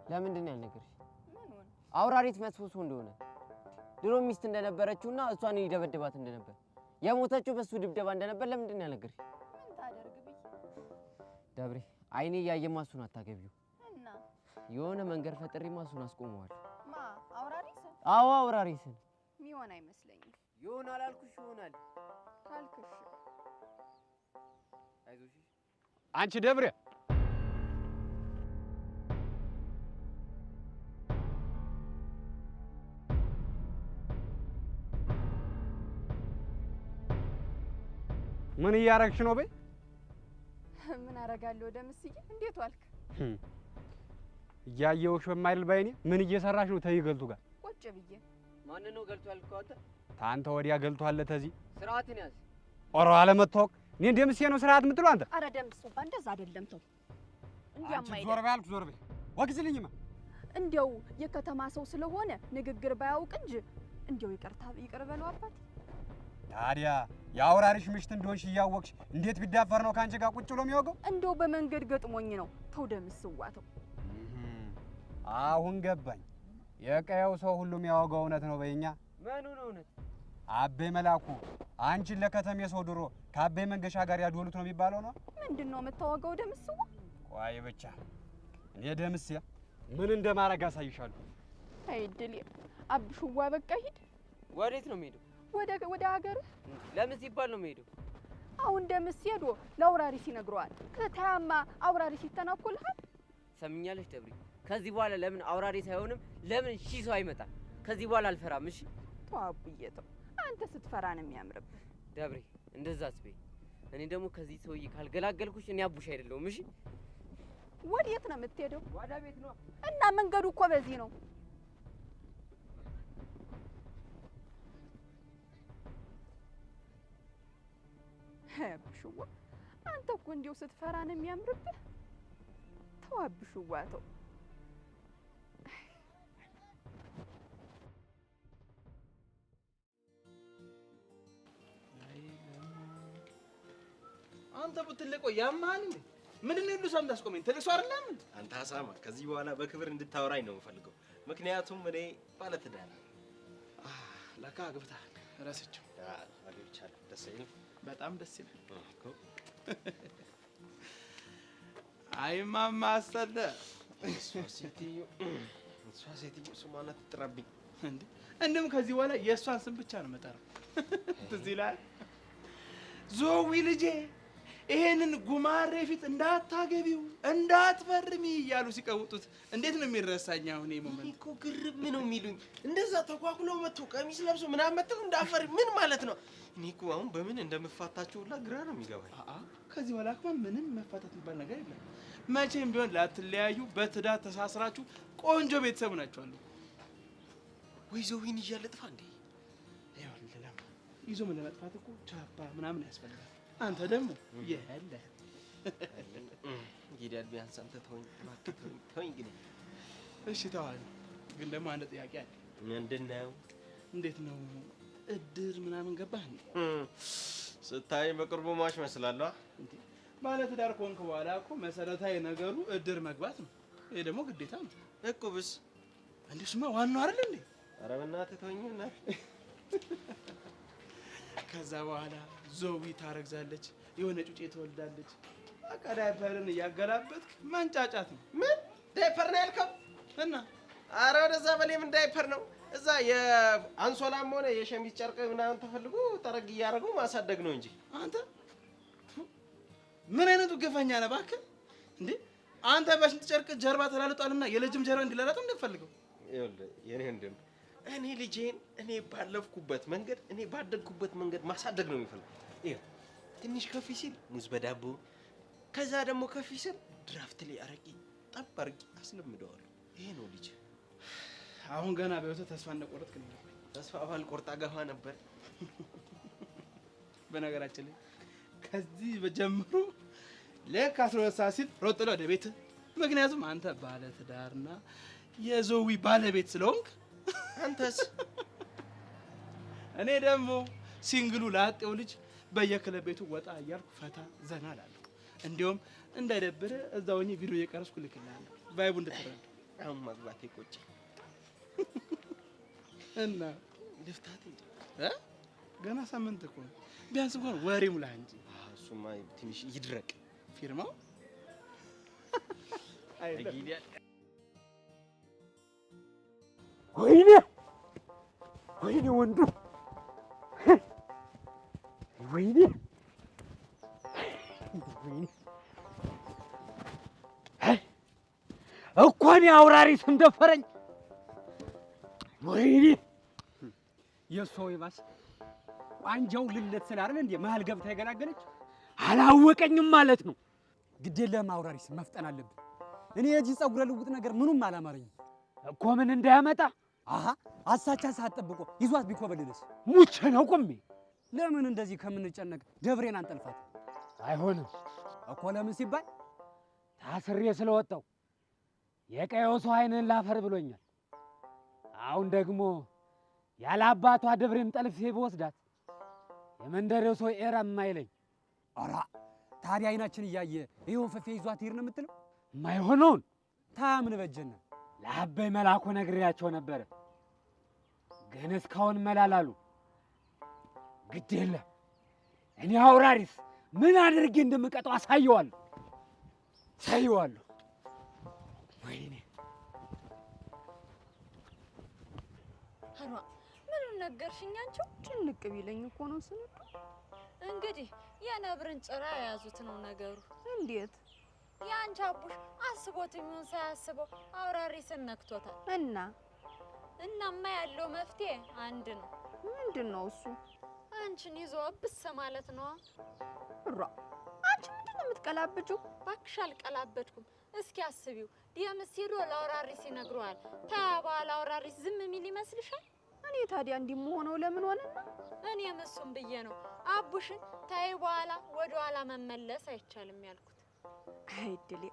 ለምንድን ነው ያልነገርሽ? አውራሪት መጥፎ ሰው እንደሆነ ድሮ ሚስት እንደነበረችውና እሷን ይደበድባት እንደነበር የሞተችው በሱ ድብደባ እንደነበር ለምንድን ነው ያልነገርሽ? ምን ታደርግ ብዬ ደብሬ አይኔ ያየማ እሱን አታገቢው እና የሆነ መንገድ ፈጥሬማ እሱን አስቆመዋል። ማ አውራሪስ? አዎ አውራሪስን ሚሆን አይመስለኝም። ይሆናል አልኩሽ ይሆናል ካልክሽ አይዞሽ አንቺ ደብሬ ምን እያረግሽ ነው? በይ ምን አረጋለሁ? ደምስዬ እንዴት ዋልክ? እያየሁሽ በማይል ባይኔ ምን እየሰራሽ ነው? ተይ ገልቱ ጋር ቁጭ ብዬ። ማን ነው ገልቱ ያልከው አንተ? ታንተ ወዲያ ገልቱ አለ ተዚህ ስርዓትን ያዝ። ኦሮ አለመታወቅ እኔ እንደምስዬ ነው ስርዓት የምትለው አንተ? አረ ደምስ እንኳን እንደዛ አይደለም ተው። እንዲያማ አይደለም። ዞር በይ አልኩ ዞር በይ። ወግዝልኝማ እንዲያው የከተማ ሰው ስለሆነ ንግግር ባያውቅ እንጂ እንዲያው ይቅር በለው አባቴ። ታዲያ የአውራሪሽ ምሽት እንደሆንሽ እያወቅሽ እንዴት ቢዳፈር ነው ካንቺ ጋር ቁጭ ብሎ የሚወገው? እንደው በመንገድ ገጥሞኝ ነው። ተው ደምስዋ ተው። አሁን ገባኝ። የቀየው ሰው ሁሉም ያወጋው እውነት ነው በይኛ። ምኑ ነው እውነት? አቤ መላኩ አንቺን ለከተሜ ሰው ድሮ ከአቤ መንገሻ ጋር ያድወሉት ነው የሚባለው ነው። ምንድነው የምታወጋው ደምስዋ? ቆይ ብቻ እኔ ደምስ ምን እንደማረግ አሳይሻለሁ። አይ ድል አብሽዋ በቃ ሂድ። ወዴት ነው የምሄደው? ወደ ሀገር። ለምን ሲባል ነው የምሄደው? አሁን ደምስ ሄዶ ለአውራሪስ ይነግረዋል። ከታማ አውራሪስ ይተናኮልሃል። ሰምኛለሽ ደብሬ፣ ከዚህ በኋላ ለምን አውራሪስ አይሆንም? ለምን ሺህ ሰው አይመጣም? ከዚህ በኋላ አልፈራም። እሺ ተው አቡዬ ተው። አንተ ስትፈራ ነው የሚያምርብህ። ደብሬ እንደዛ አትበይ። እኔ ደግሞ ከዚህ ሰውዬ ካልገላገልኩሽ እኔ አቡሽ አይደለሁም። እሺ ወዴት ነው የምትሄደው? ወደ ቤት ነው። እና መንገዱ እኮ በዚህ ነው። አብሽዋ አንተ እኮ እንዲያው ስትፈራ ነው የሚያምርብህ። ተው አብሽዋ ተው። አንተ ብትልቆ ያማን እንዴ? ምንድነው ሁሉ ሰው እንዳስቆመኝ ትልቅ ሰው አይደለም እንዴ? አንተ ሀሳማ ከዚህ በኋላ በክብር እንድታወራኝ ነው የምፈልገው። ምክንያቱም እኔ ባለትዳር ነኝ። ለካ አግብተሃል። ረስቼው። አግብቻለሁ። ደስ አይልም? በጣም ደስ ይላል እኮ። አይ ማማ አሰለ እሷ ሴትዮ ስሟን አትጥራብኝ እንዴ? እንደም ከዚህ በኋላ የእሷን ስም ብቻ ነው የምጠራው። ትዝ ይላል ዞዊ ልጄ ይሄንን ጉማሬ ፊት እንዳታገቢው እንዳትፈርሚ እያሉ ሲቀውጡት እንዴት ነው የሚረሳኝ? አሁን ይሄ ሞመንት እኮ ግርም ነው የሚሉኝ። እንደዛ ተኳኩለው መጥቶ ቀሚስ ለብሶ ምናምን መጥተው እንዳፈር ምን ማለት ነው? እኔ እኮ አሁን በምን እንደምፋታቸው ሁላ ግራ ነው የሚገባኝ። ከዚህ በኋላ እኮ ምንም መፋታት የሚባል ነገር የለም። መቼም ቢሆን ላትለያዩ በትዳር ተሳስራችሁ ቆንጆ ቤተሰብ ናችሁ አሉ። ወይ ዞዊን ይያለጥፋ እንዴ? ይዞ ምን ለመጥፋት እኮ ቻፓ ምናምን ያስፈልጋል። አንተ ደግሞ የለ እንግዲህ ቢያንስ አንተ ተወኝ ተወኝ ግን እሺ ተዋል። ግን ደግሞ አንድ ጥያቄ አለ። ምንድነው? እንዴት ነው እድር ምናምን ገባህ እንዴ? ስታይ በቅርቡ ማሽ መስላለህ እንዴ? ባለ ትዳር ኮንክ በኋላ እኮ መሰረታዊ ነገሩ እድር መግባት ነው። ይሄ ደግሞ ግዴታ ነው። እቁብስ እንዴስማ ዋናው አይደል እንዴ? ኧረ በእናትህ ተወኝና ከዛ በኋላ ዞዊ ታረግዛለች፣ የሆነ ጩጬ ትወልዳለች። በቃ ዳይፐርን እያገላበጥክ መንጫጫት ነው። ምን ዳይፐር ነው ያልከው? እና ኧረ ወደዛ በላይ ምን ዳይፐር ነው? እዛ የአንሶላም ሆነ የሸሚዝ ጨርቅ ምናምን ተፈልጎ ጠረግ እያደረጉ ማሳደግ ነው እንጂ። አንተ ምን አይነቱ ገፋኛ ነህ እባክህ እንዴ? አንተ በሽንት ጨርቅ ጀርባ ተላልጧልና የልጅም ጀርባ እንዲላላጥ እንደፈልገው። ይኸውልህ የኔ ወንድም እኔ ልጄን እኔ ባለፍኩበት መንገድ እኔ ባደግኩበት መንገድ ማሳደግ ነው የሚፈልገው። ይኸው ትንሽ ከፍ ሲል ሙዝ በዳቦ ከዛ ደግሞ ከፍ ሲል ድራፍት ላይ አረቄ ጠብ አድርጌ አስለምደዋለሁ። ይሄ ነው ልጅ። አሁን ገና በህይወት ተስፋ እንደቆረጥክ ነው። ተስፋ ባልቆርጥ አገባ ነበር። በነገራችን ላይ ከዚህ በጀምሮ ለካ 12 ሰዓት ሲል ሮጥ ብለህ ወደ ቤት። ምክንያቱም አንተ ባለ ትዳርና የዞዊ ባለቤት ስለሆንክ። አንተስ? እኔ ደግሞ ሲንግሉ ላጤው ልጅ በየክለብ ቤቱ ወጣ እያልኩ ፈታ ዘና እላለሁ። እንዲያውም እንዳይደብርህ እዛው ሆኜ ቪዲዮ እየቀረስኩ ልክልሃለሁ ቫይቡ እንድትረዳ። አሁን ማግባቴ ቆጭ እና ልፍታት እንጂ ገና ሳምንት እኮ ቢያንስ እንኳን ወሬ ሙላ እንጂ እሱማ ትንሽ ይድረቅ ፊርማው አይጊዲያ ወይኔ ወንዱ ወይኔ እኮኔ አውራሪ ስም ደፈረኝ። ወይኔ የሰው ይባስ አንጃው ልለት ስላረለ እንዴ መሃል ገብታ የገላገለች አላወቀኝም ማለት ነው። ግድ የለም አውራሪ ስም መፍጠን አለብን። እኔ የዚህ ጸጉረ ልውጥ ነገር ምኑም አላማረኝም እኮ ምን እንዳያመጣ አሳቻ ሳትጠብቆ ይዟት ቢኮበልልስ ሙቼ ነው ቆሜ። ለምን እንደዚህ ከምንጨነቅ ደብሬን አንጠልፋት? አይሆንም እኮ ለምን ሲባል ታስሬ ስለወጣው የቀየው ሰው አይነን ላፈር ብሎኛል። አሁን ደግሞ ያለ አባቷ ደብሬን ጠልፌ በወስዳት የመንደሬው ሰው ኤራም አይለኝ። ኧረ ታዲያ አይናችን እያየ ይሄው ፈፌ ይዟት ይር ነው የምትለው? ማይሆነውን ታምን በጀነ ለአበይ መላኩ ነግሬያቸው ነበር፣ ግን እስካሁን መላላሉ። ግድ የለም እኔ አውራሪስ ምን አድርጌ እንደምቀጣው አሳየዋለሁ። ወይኔ ሀኗ ምን ነገርሽኝ? አንቺው ጭንቅ ቢለኝ እኮ ነው ስንዱ። እንግዲህ የነብርን ጭራ የያዙት ነው ነገሩ። እንዴት የአንቺ አቡሽ አስቦት የሚሆን ሳያስበው አውራሪስን ነክቶታል። እናማ ያለው መፍትሄ አንድ ነው። ምንድነው እሱ? አንቺን ይዞ ብስ ማለት ነው። አንቺ ምንድነው የምትቀላብጂው? እባክሽ አልቀላበድኩም። እስኪ አስቢው፣ ደምስ ሄዶ ለአውራሪስ ይነግረዋል። ታባል አውራሪስ ዝም የሚል ይመስልሻል? እኔ ታዲያ እንዲምሆነው ለምን ሆነና? እኔ እሱም ብዬ ነው አቡሽን ታይ በኋላ ወደ ኋላ መመለስ አይቻልም ያልኩት። አይድሌ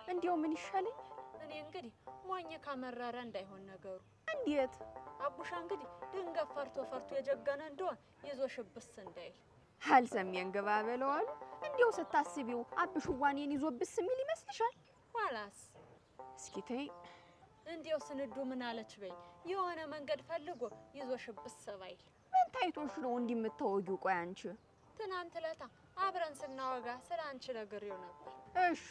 እንዲያው ምን ይሻለኝ? እኔ እንግዲህ ሞኝ ካመረረ እንዳይሆን ነገሩ። እንዴት? አቡሻ እንግዲህ ድንገት ፈርቶ የጀገነ እንደሆነ ይዞ ሽብስ እንዳይል አልሰሚያን ገባ በለዋል። እንዲያው ስታስቢው አብሽዋኔን ይዞ ብስ የሚል ይመስልሻል? ኋላስ እስኪ ተይ እንዲያው ስንዱ ምን አለች በይ፣ የሆነ መንገድ ፈልጎ ይዞ ሽብስ ባይል። ምን ታይቶሽ ነው እንዲህ የምታወጊው? ቆይ አንቺ ትናንት ለታ አብረን ስናወጋ ስለ አንቺ ነግሬው ነበር። እሺ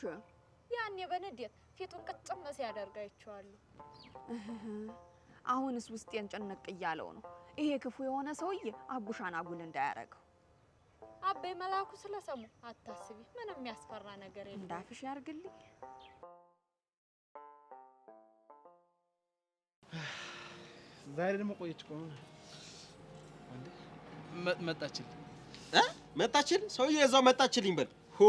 ያኔ በንዴት ፊቱን ቅጭም ሲያደርግ አይቼዋለሁ። አሁንስ ውስጤን ጨነቅ እያለው ነው። ይሄ ክፉ የሆነ ሰውዬ አቡሻን አጉል እንዳያረገው። አበይ መላኩ ስለሰሙ አታስቢ፣ ምንም የሚያስፈራ ነገር የለም። እንዳፍሽ ያርግልኝ። ዛሬ ደግሞ ቆየች እኮ መጣችል ሰውዬ እዛው መጣችልኝ በል ሆ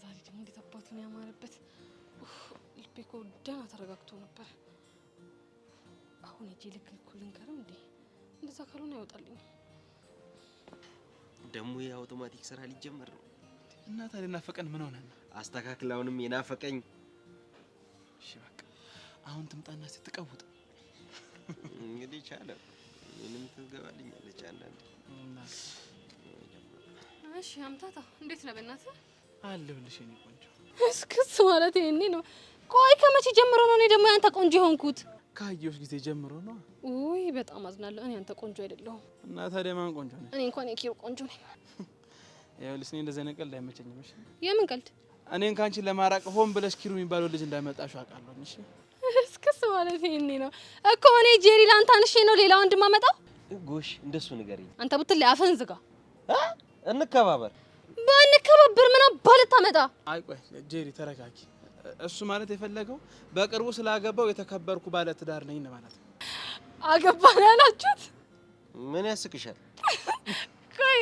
ዛሬ ደግሞ እንዴት አባቱን ያማረበት። ልቤ እኮ ደህና ተረጋግቶ ነበር። አሁን እጄ ልክ ልንገርም እንዴ? እንደዛ ካልሆነ አይወጣልኝ። ደግሞ የአውቶማቲክ ስራ ሊጀመር ነው እና ታዲያ ናፈቀን ምን ሆነ? አስተካክላውንም የናፈቀኝ። እሺ በቃ አሁን ትምጣና ስትቀውጥ እንግዲህ ቻለ ምንም ትገባልኛለች አንዳንዴ። እሺ አምታታ እንዴት ነው በእናትህ? አለሁልሽ የኔ ቆንጆ። እስክስ ማለት ይሄኔ ነው። ቆይ ከመቼ ጀምሮ ነው እኔ ደግሞ ያንተ ቆንጆ የሆንኩት? ካየሁሽ ጊዜ ጀምሮ ነው። ውይ በጣም አዝናለሁ። እኔ አንተ ቆንጆ አይደለሁም። እና ታዲያ ማን ቆንጆ ነሽ? እኔ እንኳን የኪሩ ቆንጆ ነኝ። ይኸውልሽ እኔ እንደዚህ አይነት ቀልድ አይመቸኝም። እሺ የምን ቀልድ? እኔን ካንቺ ለማራቅ ሆን ብለሽ ኪሩ የሚባለው ልጅ እንዳይመጣሽ አውቃለሁ። እሺ እስክስ ማለት ይሄኔ ነው እኮ። እኔ ጄሪ ላንተ አንሼ ነው ሌላ ወንድ ማመጣው? ጎሽ እንደሱ ንገሪኝ። አንተ ቡትል አፈን ዝጋ። እንከባበር። ባንከባበር ምን አባል ታመጣ? አይ ቆይ ጄሪ ተረጋጊ። እሱ ማለት የፈለገው በቅርቡ ስላገባው የተከበርኩ ባለ ትዳር ነኝ ማለት ነው። አገባህ ያላችሁት? ምን ያስቅሻል? ቆይ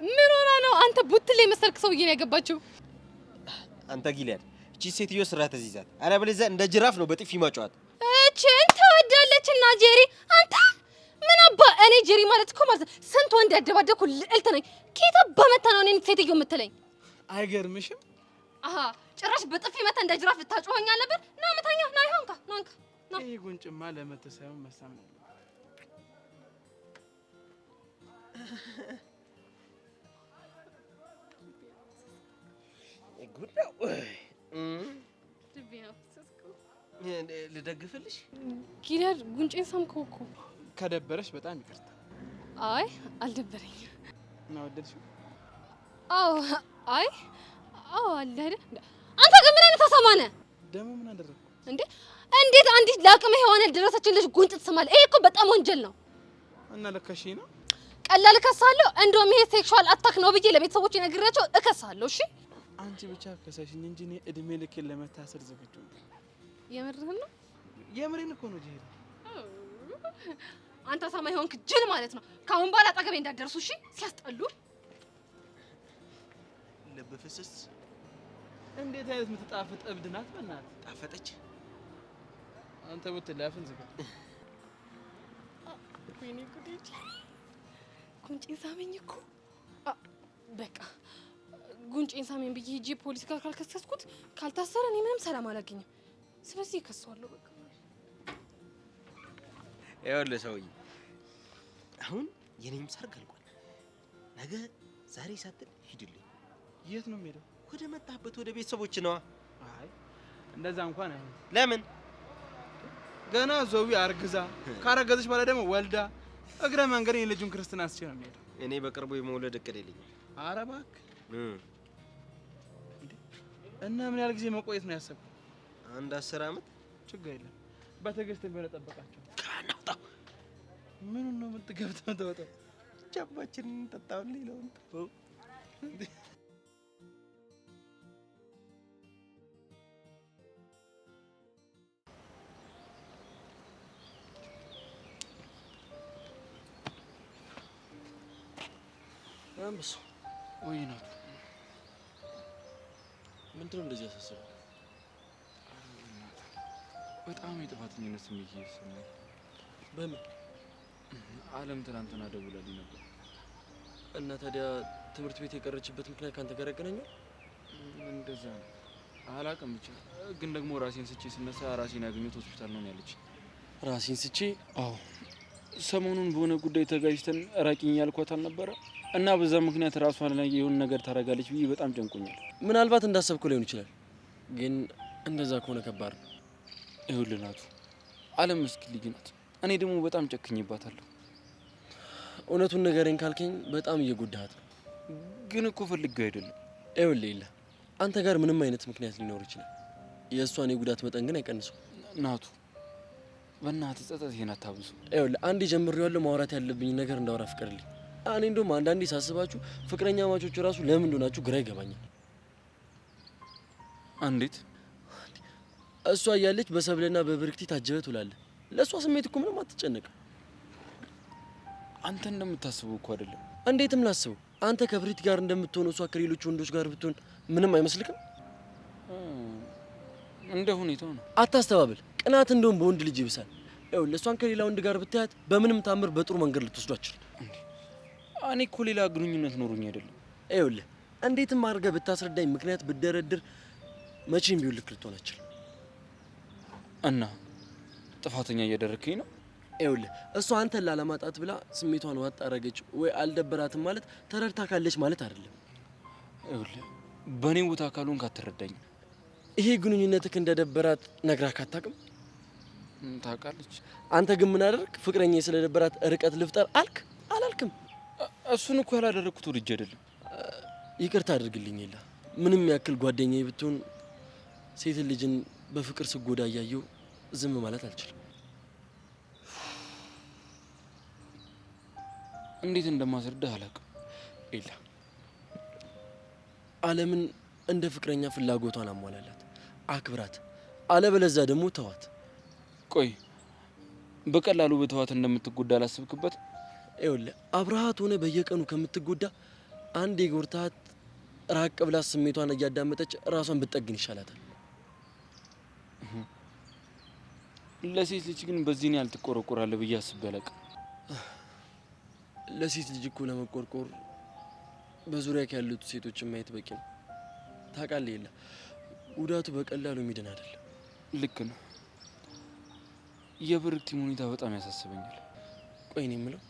ምን ሆና ነው አንተ ቡትል የመሰልክ ሰውዬ ነው ያገባችው? አንተ ጊሊያድ እቺ ሴትዮ ስራ ተይዛት፣ አለበለዚያ እንደ ጅራፍ ነው በጥፊ ማጫወት። እቺን ተወዳለችና ጄሪ አንተ ምን አባ እኔ ጄሪ ማለት እኮ ማለት ስንት ወንድ ያደባደኩ ልዕልት ነኝ። ኬታ በመታ ነው እኔን ሴትዮ የምትለኝ? አይገርምሽም? አሃ ጭራሽ በጥፊ መታ እንደ ጅራፍ ልታጮኸኝ ነበር። ና መታኛ ና ይሆንካ ናንካ ና። ይሄ ጉንጭማ ለመተሳየው መሳም ነው። ጉዳው ልቤ አፈሰስኩ። ልደግፍልሽ? ጊዳድ ጉንጬን ሳምከው እኮ። ከደበረሽ በጣም ይቅርታ። አይ አልደበረኝም። እና ወደድሽው? አዎ አይ አዎ አለ አይደል? አንተ ግን ምን አይነት አሳማ ነህ? ደግሞ ምን አደረኩ እንዴ? እንዴት አንዲት ለአቅመ ሔዋን ያልደረሰችን ልጅ ጉንጭ ትስማለህ? ይሄ እኮ በጣም ወንጀል ነው። እና ለከሺ ነው? ቀላል እከሳለሁ። እንደውም ይሄ ሴክሹዋል አታክ ነው ብዬ ለቤተሰቦቼ ነግሬያቸው እከሳለሁ። እሺ አንቺ ብቻ ከሰሽኝ እንጂ እኔ እድሜ ልኬን ለመታሰር ዝግጁ ነኝ። የምርህን ነው? የምሬን እኮ ነው ጂሄድ። አንተ አሳማ የሆንክ ጅል ማለት ነው። ከአሁን በኋላ አጠገቤ እንዳትደርሱ እሺ። ሲያስጠሉ። ልብ ፍስስ እንዴት አይነት የምትጣፍጥ እብድ ናት በእናትህ። ጣፈጠች። አንተ ብትላፍን ዝጋ። ወይኔ ጉዴ! ጉንጬን ሳመኝ እኮ። በቃ ጉንጬን ሳመኝ ብዬ ሂጂ ፖሊስ ጋር ካልከሰስኩት ካልታሰረ እኔ ምንም ሰላም አላገኝም። ስለዚህ እከሰዋለሁ በቃ። ይኸውልህ ሰውዬ፣ አሁን የኔም ሰርግ አልቋል። ነገ ዛሬ ሳትል ሂድልኝ። የት ነው የምሄደው? ወደ መጣህበት ወደ ቤተሰቦች ነዋ። አይ እንደዛ እንኳን አይሆንም። ለምን? ገና ዞዊ አርግዛ ካረገዘች በኋላ ደግሞ ወልዳ እግረ መንገድ የልጁን ክርስትና አስቼ ነው የምሄደው። እኔ በቅርቡ የመውለድ እቅድ የለኝም። ኧረ እባክህ። እና ምን ያህል ጊዜ መቆየት ነው ያሰብኩት? አንድ 10 ዓመት። ችግር የለም በትዕግስት ቢሆን ጠበቃቸው። ካናውጣው ምኑን ነው የምትገብተው? ተወጣው ቻባችንን ጠጣውልኝ ነው እንዴ? አንበሳ ወይ ነው ምንድነው እንደዚህ ያሳሰበው? በጣም የጥፋተኝነት ስሜት እየተሰማኝ። በምን? አለም ትናንትና ደውላልኝ ነበር። እና ታዲያ ትምህርት ቤት የቀረችበት ምክንያት ካንተ ጋር ያገናኘው? እንደዛ ነው አላውቅም። ብቻ ግን ደግሞ ራሴን ስቼ ስነሳ ራሴን ያገኘሁት ሆስፒታል ነው ያለች። ራሴን ስቼ? አዎ ሰሞኑን በሆነ ጉዳይ ተጋጅተን ራቂኝ ያልኳት አልነበረ? እና በዛ ምክንያት ራሷን ላይ የሆነ ነገር ታረጋለች ብዬ በጣም ጨንቆኛል። ምናልባት እንዳሰብኩ ሊሆን ይችላል፣ ግን እንደዛ ከሆነ ከባድ ነው። ይኸውልህ ናቱ፣ አለም ምስኪን ልጅ ናት። እኔ ደግሞ በጣም ጨክኜባታለሁ። እውነቱን ንገረኝ ካልከኝ በጣም እየጎዳሃት ነው። ግን እኮ ፈልጌው አይደለም። ይኸውልህ የለ አንተ ጋር ምንም አይነት ምክንያት ሊኖር ይችላል፣ የእሷን የጉዳት መጠን ግን አይቀንሰው። ናቱ በእናትህ ጸጸቴን አታብዙ። ይኸውልህ አንዴ ጀምሬዋለሁ፣ ማውራት ያለብኝ ነገር እንዳወራ ፍቀድልኝ። እኔ እንደውም አንዳንዴ ሳስባችሁ ፍቅረኛ ማቾች ራሱ ለምን እንደሆናችሁ ግራ ይገባኛል። እንዴት? እሷ እያለች በሰብለና በብርክቲ ታጀበ ትውላለህ። ለእሷ ስሜት እኮ ምንም አትጨነቅም። አንተ እንደምታስበው እኮ አይደለም። እንዴትም ላስበው። አንተ ከብሪት ጋር እንደምትሆነው እሷ ከሌሎች ወንዶች ጋር ብትሆን ምንም አይመስልክም? እንደ ሁኔታው ነው። አታስተባብል። ቅናት እንደውም በወንድ ልጅ ይብሳል። ይኸውልህ እሷን ከሌላ ወንድ ጋር ብታያት በምንም ታምር በጥሩ መንገድ ልትወስዷ አትችልም። እኔ እኮ ሌላ ግንኙነት ኖሮኝ አይደለም። ይኸውልህ እንዴትም አድርገህ ብታስረዳኝ ምክንያት ብደረድር መቼም ቢሆን ልክ ልትሆን አትችልም። እና ጥፋተኛ እያደረግከኝ ነው። ይኸውልህ እሷ አንተን ላለማጣት ብላ ስሜቷን ዋጥ አረገች ወይ አልደበራትም ማለት ተረድታ ካለች ማለት አይደለም። ይኸውልህ በእኔ ቦታ ካልሆንክ አትረዳኝም። ይሄ ግንኙነትህ እንደደበራት ነግራህ አታውቅም? ታውቃለች። አንተ ግን ምን አደረግ? ፍቅረኛ ስለደበራት ርቀት ልፍጠር አልክ? አላልክም? እሱን እኮ ያላደረግኩት ወድጄ አይደለም። ይቅርታ አድርግልኝ። የለ ምንም ያክል ጓደኛዬ ብትሆን ሴት ልጅን በፍቅር ስጎዳ እያየው ዝም ማለት አልችልም። እንዴት እንደማስረዳህ አላውቅም። የለ አለምን እንደ ፍቅረኛ ፍላጎቷን አሟላላት፣ አክብራት። አለበለዚያ ደግሞ ተዋት። ቆይ በቀላሉ በተዋት እንደምትጎዳ አላሰብክበት? ይኸውልህ አብረሃት ሆነ በየቀኑ ከምትጎዳ አንድ የጎርታት ራቅ ብላ ስሜቷን እያዳመጠች ራሷን ብትጠግን ይሻላታል። ለሴት ልጅ ግን በዚህ ያህል ትቆረቆራለህ ብዬ አስቤ አላውቅም። ለሴት ልጅ እኮ ለመቆርቆር በዙሪያ ያሉት ሴቶችን ማየት በቂ ነው። ታውቃለህ የለ ጉዳቱ በቀላሉ የሚድን አይደለም። ልክ ነው። የብርክቲም ሁኔታ በጣም ያሳስበኛል። ቆይ እኔ የምለው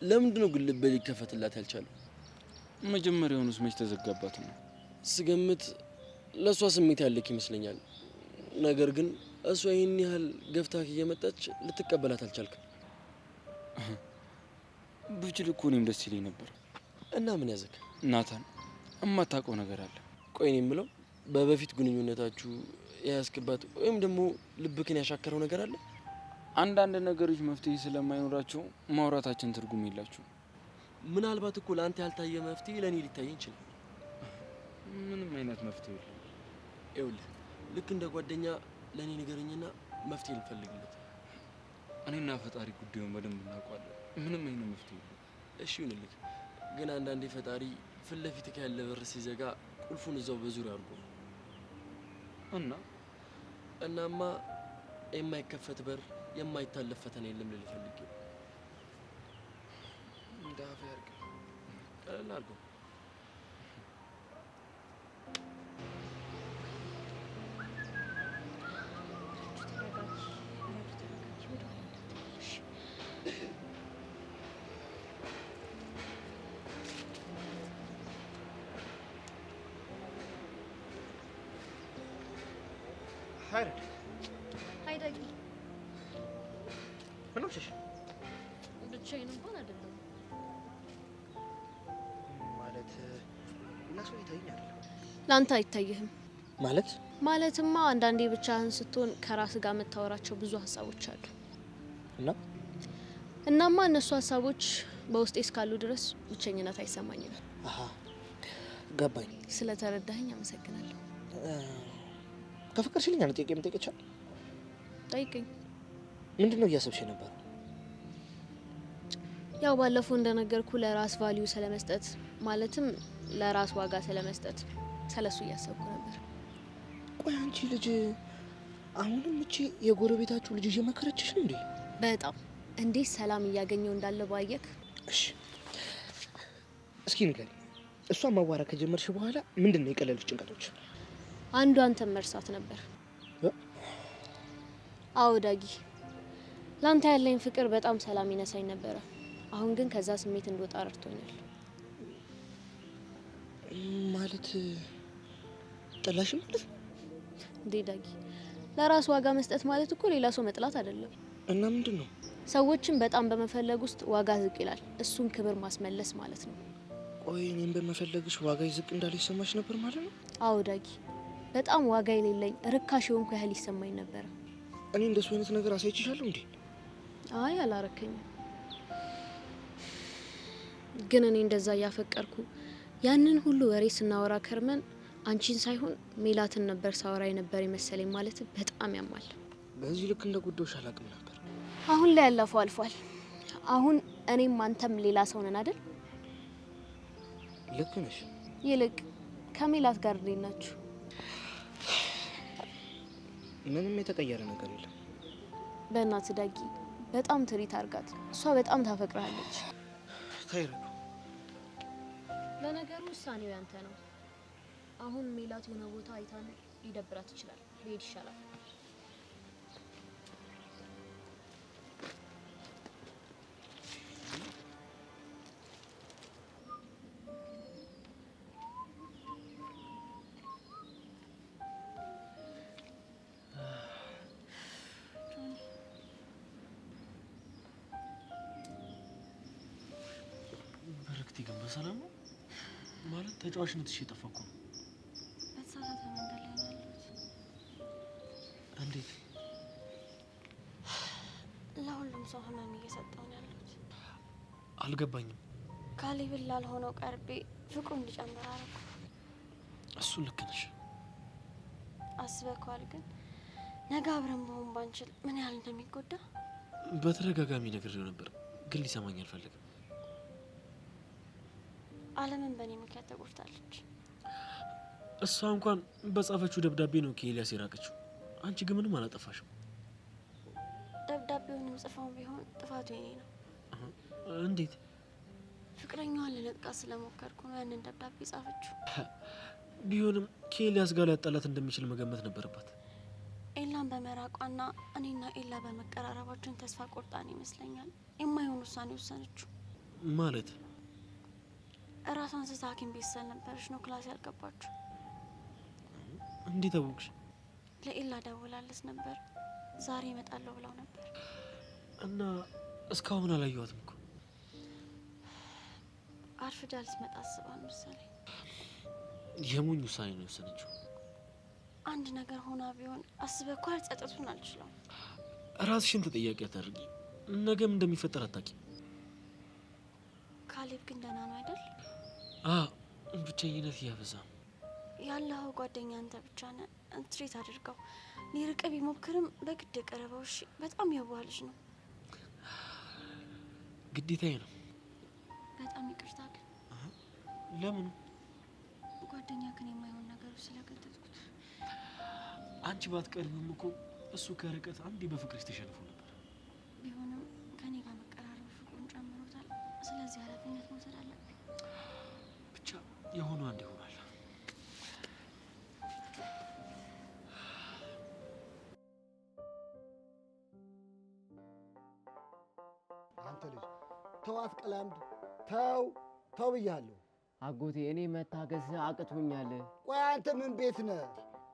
ለምንድን ነው ግን ልብ ሊከፈትላት ያልቻለው? መጀመሪያውኑስ መች ተዘጋባት ነው? ስገምት ለእሷ ስሜት ያለክ ይመስለኛል። ነገር ግን እሷ ይህን ያህል ገፍታክ እየመጣች ልትቀበላት አልቻልክም። ብችል እኮ እኔም ደስ ይለኝ ነበር። እና ምን ያዘክ? ናታን እማታውቀው ነገር አለ። ቆይ እኔ የምለው በበፊት ግንኙነታችሁ የያዝክባት ወይም ደግሞ ልብክን ያሻከረው ነገር አለ? አንዳንድ ነገሮች መፍትሄ ስለማይኖራቸው ማውራታችን ትርጉም የላቸው። ምናልባት እኮ ለአንተ ያልታየ መፍትሄ ለእኔ ሊታየኝ ይችላል። ምንም አይነት መፍትሄ የለም። ይኸውልህ ልክ እንደ ጓደኛ ለእኔ ንገረኝና መፍትሄ ልፈልግለት። እኔና ፈጣሪ ጉዳዩን በደንብ እናውቀዋለን። ምንም አይነት መፍትሄ የለም። እሺ ይሁንልህ፣ ግን አንዳንዴ ፈጣሪ ፊት ለፊትህ ያለ በር ሲዘጋ ቁልፉን እዛው በዙሪያ አድርጎ እናማ የማይከፈት በር የማይታለፍ ፈተና የለም ልል ፈልጌ ነው። እንደ አፍ ያርግ ቀለል አድርጎ ሀይረድ አይደቂ ምን ሆነሽ? ብቻዬን እንኳን አይደለም ማለት ለሰው ይታየኛል። ላንተ አይታይህም ማለት ማለትማ አንዳንዴ ብቻህን ስትሆን ከራስ ጋር የምታወራቸው ብዙ ሀሳቦች አሉ እናማ እነሱ ሀሳቦች በውስጤ እስካሉ ድረስ ብቸኝነት አይሰማኝም። አሃ ገባኝ። ስለተረዳኸኝ አመሰግናለሁ። ከፍቅርሽልኝ አንተ ጥያቄ የምጠይቅቻል? ጠይቀኝ። ምንድነው እያሰብሽ ነበር? ያው ባለፈው እንደነገርኩ ለራስ ቫልዩ ስለመስጠት ማለትም ለራስ ዋጋ ስለመስጠት ስለሱ እያሰብኩ ነበር። ቆይ አንቺ ልጅ አሁንም እቺ የጎረቤታችሁ ልጅ እየመከረችሽ ነው እንዴ? በጣም እንዴት ሰላም እያገኘው እንዳለ ባየክ። እሺ እስኪ ንገሪኝ፣ እሷን ማዋራ ከጀመርሽ በኋላ ምንድነው የቀለሉሽ ጭንቀቶች? አንዱ አንተን መርሳት ነበር። አዎ ዳጊ፣ ላንተ ያለኝ ፍቅር በጣም ሰላም ይነሳኝ ነበረ። አሁን ግን ከዛ ስሜት እንድወጣ ረድቶኛል። ማለት ጠላሽ ማለት እንዴ ዳጊ፣ ለራስ ዋጋ መስጠት ማለት እኮ ሌላ ሰው መጥላት አይደለም። እና ምንድነው? ሰዎችን በጣም በመፈለግ ውስጥ ዋጋ ዝቅ ይላል። እሱን ክብር ማስመለስ ማለት ነው። ቆይ እኔም በመፈለግሽ ዋጋ ዝቅ እንዳለ ይሰማሽ ነበር ማለት ነው? አዎ ዳጊ፣ በጣም ዋጋ የሌለኝ ርካሽ የሆንኩ ያህል ይሰማኝ ነበረ። እኔ እንደሱ አይነት ነገር አሳይችሻለሁ እንዴ? አይ አላረከኝም። ግን እኔ እንደዛ እያፈቀርኩ ያንን ሁሉ ወሬ ስናወራ ከርመን አንቺን ሳይሆን ሜላትን ነበር ሳወራ የነበር የመሰለኝ። ማለት በጣም ያማል። በዚህ ልክ እንደ ጉዳዮሽ አላውቅም ነበር። አሁን ላይ ያለፈው አልፏል። አሁን እኔም አንተም ሌላ ሰው ነን አይደል? ልክ ነሽ። ይልቅ ከሜላት ጋር እንዴት ናችሁ? ምንም የተቀየረ ነገር የለም። በእናትህ ዳጊ በጣም ትሪት አርጋት። እሷ በጣም ታፈቅራለች። ታይረዱ። ለነገሩ ውሳኔው ያንተ ነው። አሁን ሜላት የሆነ ቦታ አይታን ሊደብራት ይችላል። ልሄድ ይሻላል። በረክቲ ግን በሰላም ነው ማለት ተጫዋችነትሽ የጠፋ እኮ ነው። በተሳሳተ መንገድ ላይ ነው ያለሁት። እንዴት? ለሁሉም ሰው ህመም እየሰጠው ነው ያለሁት። አልገባኝም። ካሌብን ላልሆነው ቀርቤ ፍቅሩ እንዲጨምር አደረኩ። እሱ ልክ ነሽ። አስበከዋል ግን ነገ አብረን መሆን ባንችል ምን ያህል እንደሚጎዳ? በተደጋጋሚ ነግሬው ነበር ግን ሊሰማኝ አልፈለግም። አለምን በእኔ ምክንያት ተጎድታለች። እሷ እንኳን በጻፈችው ደብዳቤ ነው ከኤልያስ የራቀችው። አንቺ ግን ምንም አላጠፋሽም። ደብዳቤውንም ጽፈው ቢሆን ጥፋቱ የኔ ነው። እንዴት? ፍቅረኛዋን ለነጥቃት ስለሞከርኩ ነው ያንን ደብዳቤ ጻፈችው። ቢሆንም ከኤልያስ ጋር ሊያጣላት እንደሚችል መገመት ነበረባት። ኤላን በመራቋና እኔና ኤላ በመቀራረባችን ተስፋ ቆርጣን ይመስለኛል የማይሆን ውሳኔ ወሰነችው። ማለት እራሷን ስታ ሐኪም ቤት ስለነበረች ነው ክላስ ያልገባችው። እንዴት አወቅሽ? ለኤላ ደውላለች ነበር። ዛሬ እመጣለሁ ብለው ነበር። እና እስካሁን አላየኋትም እኮ። አርፍዳ ልትመጣ አስባል መሰለኝ። የሞኝ ውሳኔ ነው የወሰነችው። አንድ ነገር ሆና ቢሆን አስበህ እኮ ጸጸቱን አልችለውም። ራስሽን ተጠያቂ አታድርጊ። ነገም እንደሚፈጠር አታውቂም። ካሌብ ግን ደህና ነው አይደል? ብቸኝነት እያበዛ ያለው ጓደኛ አንተ ብቻ ነህ። ትሪት አድርገው። ሊርቅ ቢሞክርም በግድ ቀረበው። እሺ፣ በጣም የዋህ ልጅ ነው። ግዴታዬ ነው። በጣም ይቅርታ ግን። ለምን? ጓደኛ ግን የማይሆን ነገር ስለገደልኩት። አንቺ ባትቀርብም እኮ እሱ ከርቀት አንዴ በፍቅርሽ ተሸንፎ ነበር። ቢሆንም ከኔ ጋር መቀራረብ ፍቅሩን ጨምሮታል። ስለዚህ ኃላፊነት መውሰድ አለብኝ። ብቻ የሆነው አንድ ይሆናል። አንተ ልጅ ተዋት፣ ቀላምድ ተው ተው ብያለሁ። አጎቴ እኔ መታገስ አቅቶኛል። ቆይ አንተ ምን ቤት ነህ?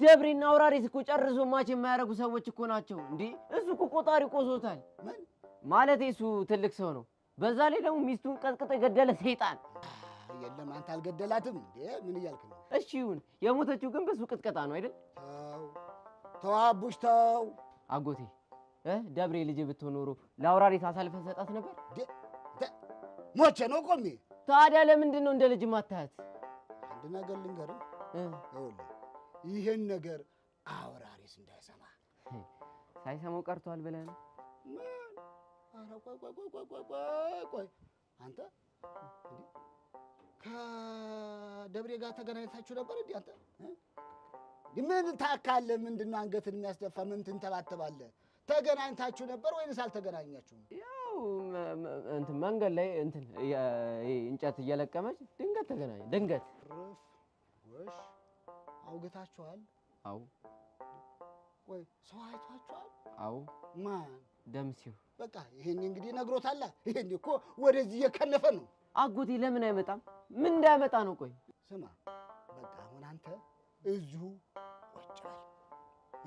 ደብሬና አውራሪስ እኮ ጨርሶ ማች የማያደርጉ ሰዎች እኮ ናቸው እንዴ። እሱ እኮ ቆጣሪ ቆሶታል። ምን ማለት እሱ ትልቅ ሰው ነው። በዛ ላይ ደግሞ ሚስቱን ቀጥቅጦ የገደለ ሰይጣን። የለም አንተ አልገደላትም እንዴ? ምን እያልክ ነው? እሺ ይሁን፣ የሞተችው ግን በሱ ቅጥቀጣ ነው አይደል? ተው ተው አቡሽ ተው። አጎቴ ደብሬ ልጅ ብትሆን ኖሮ ለአውራሪስ አሳልፈን ሰጣት ነበር። ሞቼ ነው ቆሜ። ታዲያ ለምንድን ነው እንደ ልጅ ማታያት? አንድ ነገር ልንገርህ፣ ይኸውልህ ይሄን ነገር አውራሪስ እንዳይሰማ። ሳይሰማው ቀርቷል ብለህ ነው? ኧረ ቆይ አንተ ከደብሬ ጋር ተገናኝታችሁ ነበር እንዴ? አንተ ምን ታካለህ? ምንድን ነው አንገትን የሚያስደፋ? ምን ትንተባተባለህ? ተገናኝታችሁ ነበር ወይንስ አልተገናኛችሁም? ያው እንትን መንገድ ላይ እንትን እንጨት እየለቀመች ድንገት ተገናኘ። ድንገት ወሽ አውግታችኋል? አው ወይ ሰው አይቷችኋል? አው ማን? ደምሲው። በቃ ይሄን እንግዲህ ነግሮታል። ይሄን እኮ ወደዚህ እየከነፈ ነው። አጎቴ ለምን አይመጣም? ምን እንዳያመጣ ነው? ቆይ ስማ፣ በቃ አሁን አንተ እዚሁ ቁጭ በል።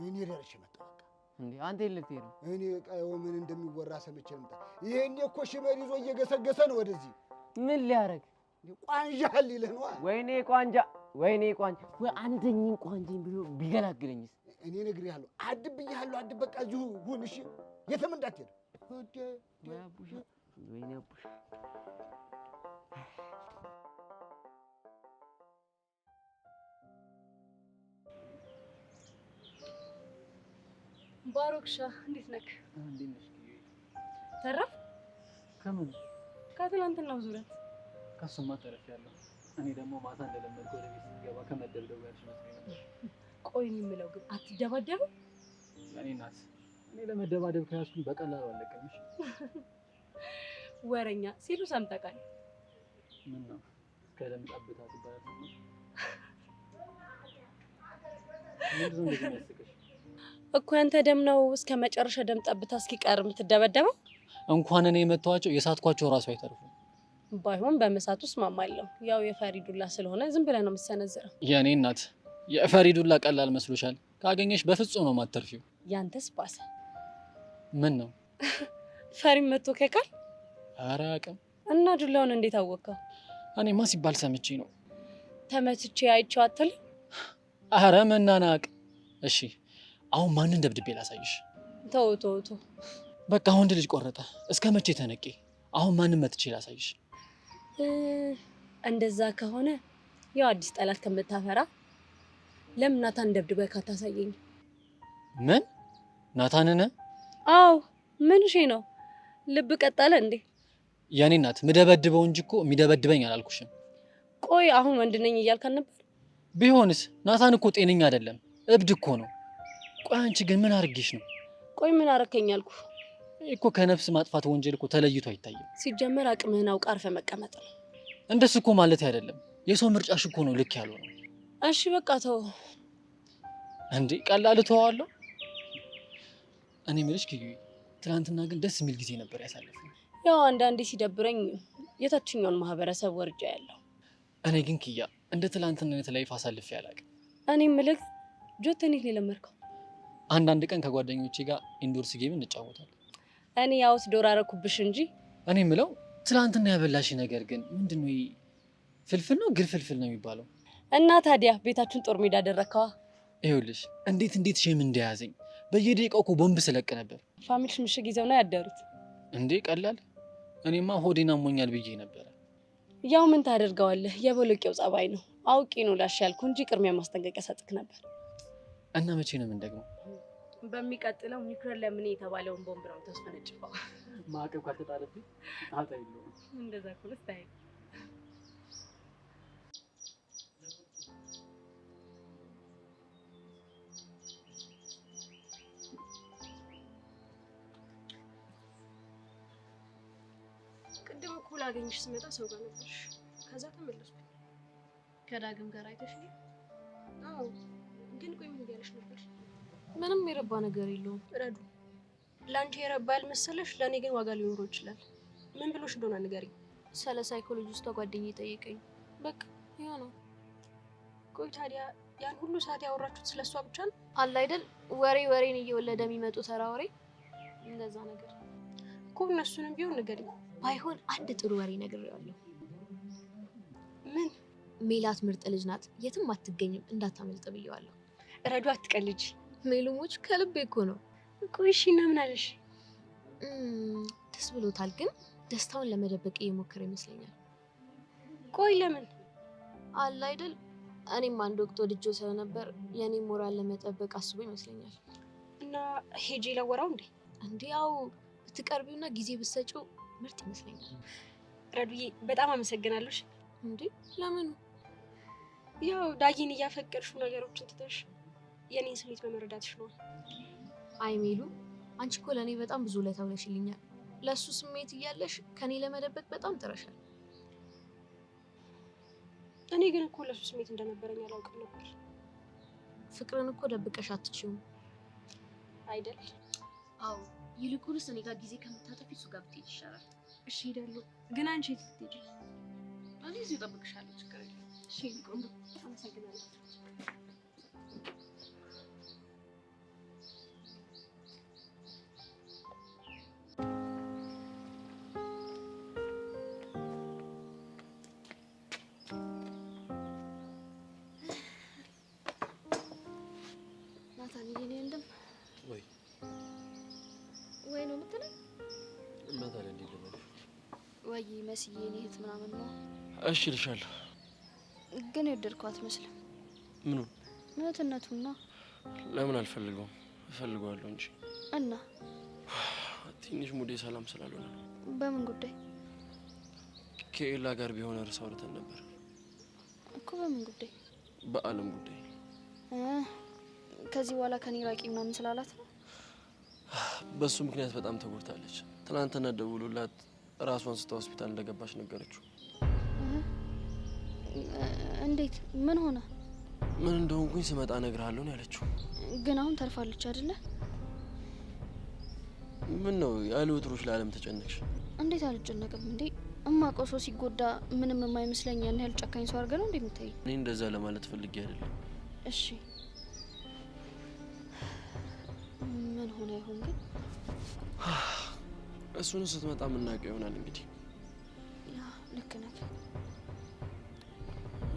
እኔ ደርሼ መጣሁ። በቃ እንዴ አንተ ልትሄድ ነው? እኔ ቀየው ምን እንደሚወራ ሰምቼ ልምጣ። ይሄን እኮ ሽመል ይዞ እየገሰገሰ ነው ወደዚህ። ምን ሊያረግ? ቋንጃ ሊልህ ነው? ወይኔ ቋንጃ፣ ወይኔ ቋንጃ። ወይ አንደኛን ቋንጃን ብሎ ቢገላግለኝስ? እኔ ነግሬሃለሁ፣ አድብ ብያለሁ። አድብ በቃ እዚሁ ሁን። እሺ፣ የትም እንዳትሄድ። ወይ አቡሻ፣ ወይኔ አቡሻ። ባሮክሻ እንዴት ነህ? እንዴት ነሽ? ተረፍ? ከምን? ከትላንትናው ዙረት። ከሱማ ተረፊያለሁ። እኔ ደግሞ ማታ እንደለመድኩ ወደ ቤት ስገባ ከመደብደቡ ያልሽ መስሎኝ ነበር። ቆይ የምለው ግን አትደባደብም? የእኔ እናት፣ እኔ ለመደባደብ ከያዝኩኝ በቀላሉ አለቀምሽ። ወረኛ ሲሉ ሰምተቃል። ምን ነው ከደም ጠብታ ትባላት ነው? ምንድን ነው እንደዚህ የሚያስቅሽ? እኮ ያንተ ደም ነው እስከ መጨረሻ ደም ጠብታ እስኪቀር የምትደበደበው። እንኳን እኔ የመታኋቸው የሳትኳቸው ራሱ አይተርፉም። ባይሆን በመሳት ውስጥ ማማለሁ። ያው የፈሪ ዱላ ስለሆነ ዝም ብለህ ነው የምትሰነዝረው። የእኔ እናት፣ የፈሪ ዱላ ቀላል መስሎሻል? ካገኘሽ በፍጹም ነው የማትተርፊው። ያንተስ ባሰ። ምን ነው ፈሪ መቶ ከካል? ኧረ አቅም እና ዱላውን እንዴት አወቀው? እኔማ ሲባል ሰምቼ ነው። ተመትቼ አይቼው አትል? ኧረ መናናቅ። እሺ አሁን ማንን ደብድቤ ላሳይሽ? ተው። በቃ ወንድ ልጅ ቆረጠ። እስከ መቼ ተነቄ? አሁን ማንን መትቼ ላሳይሽ? እንደዛ ከሆነ ያው አዲስ ጠላት ከምታፈራ ለምን ናታን ደብድበህ ካታሳየኝ? ምን ናታንን? አዎ ምን እሺ ነው? ልብ ቀጠለ እንዴ? የኔ እናት ምደበድበው እንጂ እኮ የሚደበድበኝ አላልኩሽም። ቆይ አሁን ወንድ ነኝ እያልካን ነበር? ቢሆንስ ናታን እኮ ጤነኛ አይደለም፣ እብድ እኮ ነው። ቆይ አንቺ ግን ምን አድርጌሽ ነው? ቆይ ምን አረከኝ አልኩ እኮ። ከነፍስ ማጥፋት ወንጀል እኮ ተለይቶ አይታይም። ሲጀመር አቅምህን አውቀህ አርፈህ መቀመጥ ነው። እንደሱ እኮ ማለት አይደለም። የሰው ምርጫሽ እኮ ነው ልክ ያለው ነው። እሺ በቃ ተው እንዴ። ቀላል ተዋለሁ። እኔ የምልሽ ኪዩ፣ ትናንትና ግን ደስ የሚል ጊዜ ነበር ያሳለፍነው። ያው አንዳንዴ ሲደብረኝ የታችኛውን ማህበረሰብ ወርጃ ያለው። እኔ ግን ኪያ እንደ ትናንትናነት ላይፍ አሳልፌ አላውቅም። እኔ የምልህ ጆተኒክ ነው የለመድከው? አንዳንድ ቀን ከጓደኞቼ ጋር ኢንዶርስ ጌም እንጫወታለን። እኔ ያውስ ዶር አደረኩብሽ እንጂ። እኔ የምለው ትላንትና ያበላሽ ነገር ግን ምንድን ነው? ፍልፍል ነው ግልፍልፍል ነው የሚባለው? እና ታዲያ ቤታችን ጦር ሜዳ አደረከዋ? ይኸውልሽ እንዴት ሼም እንደያዘኝ በየደቂቃው እኮ ቦምብ ስለቅ ነበር። ፋሚሊሽ ምሽግ ይዘው ነው ያደሩት እንዴ? ቀላል። እኔማ ሆዴን አሞኛል ብዬ ነበረ። ያው ምን ታደርገዋለህ፣ የቦሎቄው ጸባይ ነው። አውቄ ነው ላሽ ያልኩ እንጂ ቅድሚያ ማስጠንቀቂያ ሰጥክ ነበር። እና መቼ ነው ምን ደግሞ? በሚቀጥለው ኒውክሌር ለምን የተባለውን ቦምብ ነው ተስፈነጭፈው። ማዕቀብ ካልተጣለብኝ ጣጣ የለውም። እንደዛ እኮ ስታይ ቅድም እኮ ላገኝሽ ስመጣ ሰው ጋር ነበርሽ። ከዛ ተመለስኩ። ከዳግም ጋር አይተሽ ነው? አዎ። ግን ቆይ ምን እያለሽ ነበር? ምንም የረባ ነገር የለውም። ረዱ፣ ለአንቺ የረባ ያልመሰለሽ ለእኔ ግን ዋጋ ሊኖረው ይችላል። ምን ብሎሽ እንደሆነ ንገሪኝ። ስለ ሳይኮሎጂስቷ ጓደኛዬ ጠየቀኝ። በቃ ይኸው ነው። ቆይ ታዲያ ያን ሁሉ ሰዓት ያወራችሁት ስለሷ ብቻ ነው? አለ አይደል ወሬን እየወለደ የሚመጡ ተራ ወሬ፣ እንደዛ ነገር እኮ። እነሱንም ቢሆን ንገሪኝ። ባይሆን አንድ ጥሩ ወሬ ነግሬዋለሁ። ምን? ሜላት ምርጥ ልጅ ናት፣ የትም አትገኝም፣ እንዳታመልጥ ብየዋለሁ። ረዱ አትቀልጂ። ሜሉሞች ከልቤ እኮ ነው። ቆይ እሺ፣ እና ምን አለሽ? ደስ ብሎታል፣ ግን ደስታውን ለመደበቅ እየሞከረ ይመስለኛል። ቆይ ለምን? አለ አይደል እኔም አንድ ወቅት ወድጄው ስለነበር የኔ ሞራል ለመጠበቅ አስቦ ይመስለኛል። እና ሄጄ ላወራው እንዴ? እንዴ ያው ብትቀርቢውና ጊዜ ብትሰጪው ምርጥ ይመስለኛል። ረዱዬ በጣም አመሰግናለሁ። እንዴ ለምን? ያው ዳጊን እያፈቀድሽው ነገሮችን ትተሽ የኔን ስሜት በመረዳትሽ ነው። አይ ሜሉ፣ አንቺ እኮ ለእኔ በጣም ብዙ ላይ ታውለሽልኛል። ለእሱ ስሜት እያለሽ ከኔ ለመደበቅ በጣም ጥረሻል። እኔ ግን እኮ ለሱ ስሜት እንደነበረኝ አላውቅም ነበር። ፍቅርን እኮ ደብቀሽ አትችይውም አይደል? አዎ። ይልቁንስ እኔ ጋር ጊዜ ከምታጠፊ እሱ ጋር ብትሄጂ ይሻላል። እሺ ሄዳለሁ። ግን አንቺ የት ልትሄጂ? እኔ እዚሁ እጠብቅሻለሁ። ችግር የለም። እሺ ቆንጆ፣ አመሰግናለሁ። ናታን የኔ ወንድም ወይ ነው የምትለኝ? እና ታዲያ እንዴት ልበልሽ? ወይ መስዬ የኔ እህት ምናምን ነው። እሺ እልሻለሁ። ግን የወደድከው አትመስልም። ምኑ? እህትነቱን ነው። ለምን አልፈልገውም? እፈልገዋለሁ እንጂ። እና ትንሽ ሙዴ ሰላም ስላልሆነ ነው። በምን ጉዳይ? ከኤላ ጋር ቢሆን እርስ አውርተን ነበር እኮ። በምን ጉዳይ? በአለም ጉዳይ። ከዚህ በኋላ ከኔ ራቂ ምናምን ስላላት ነው። በሱ ምክንያት በጣም ተጎድታለች። ትናንትና ደውሎላት ራሷን ስታ ሆስፒታል እንደገባች ነገረችው። እንዴት? ምን ሆነ? ምን እንደሆንኩኝ ስመጣ እነግርሃለሁ ነው ያለችው። ግን አሁን ተርፋለች አይደለ? ምን ነው ያለ ወትሮች ለዓለም ተጨነቅሽ? እንዴት አልጨነቅም እንዴ? እማውቀው ሰው ሲጎዳ ምንም የማይመስለኝ ያን ያህል ጨካኝ ሰው አድርገህ ነው እንዴ የምታይ? እኔ እንደዛ ለማለት ፈልጌ አይደለም። እሺ ምን ሆነ ይሆን ግን? እሱን ስትመጣ የምናውቀው ይሆናል እንግዲህ። ያ ልክ ነህ።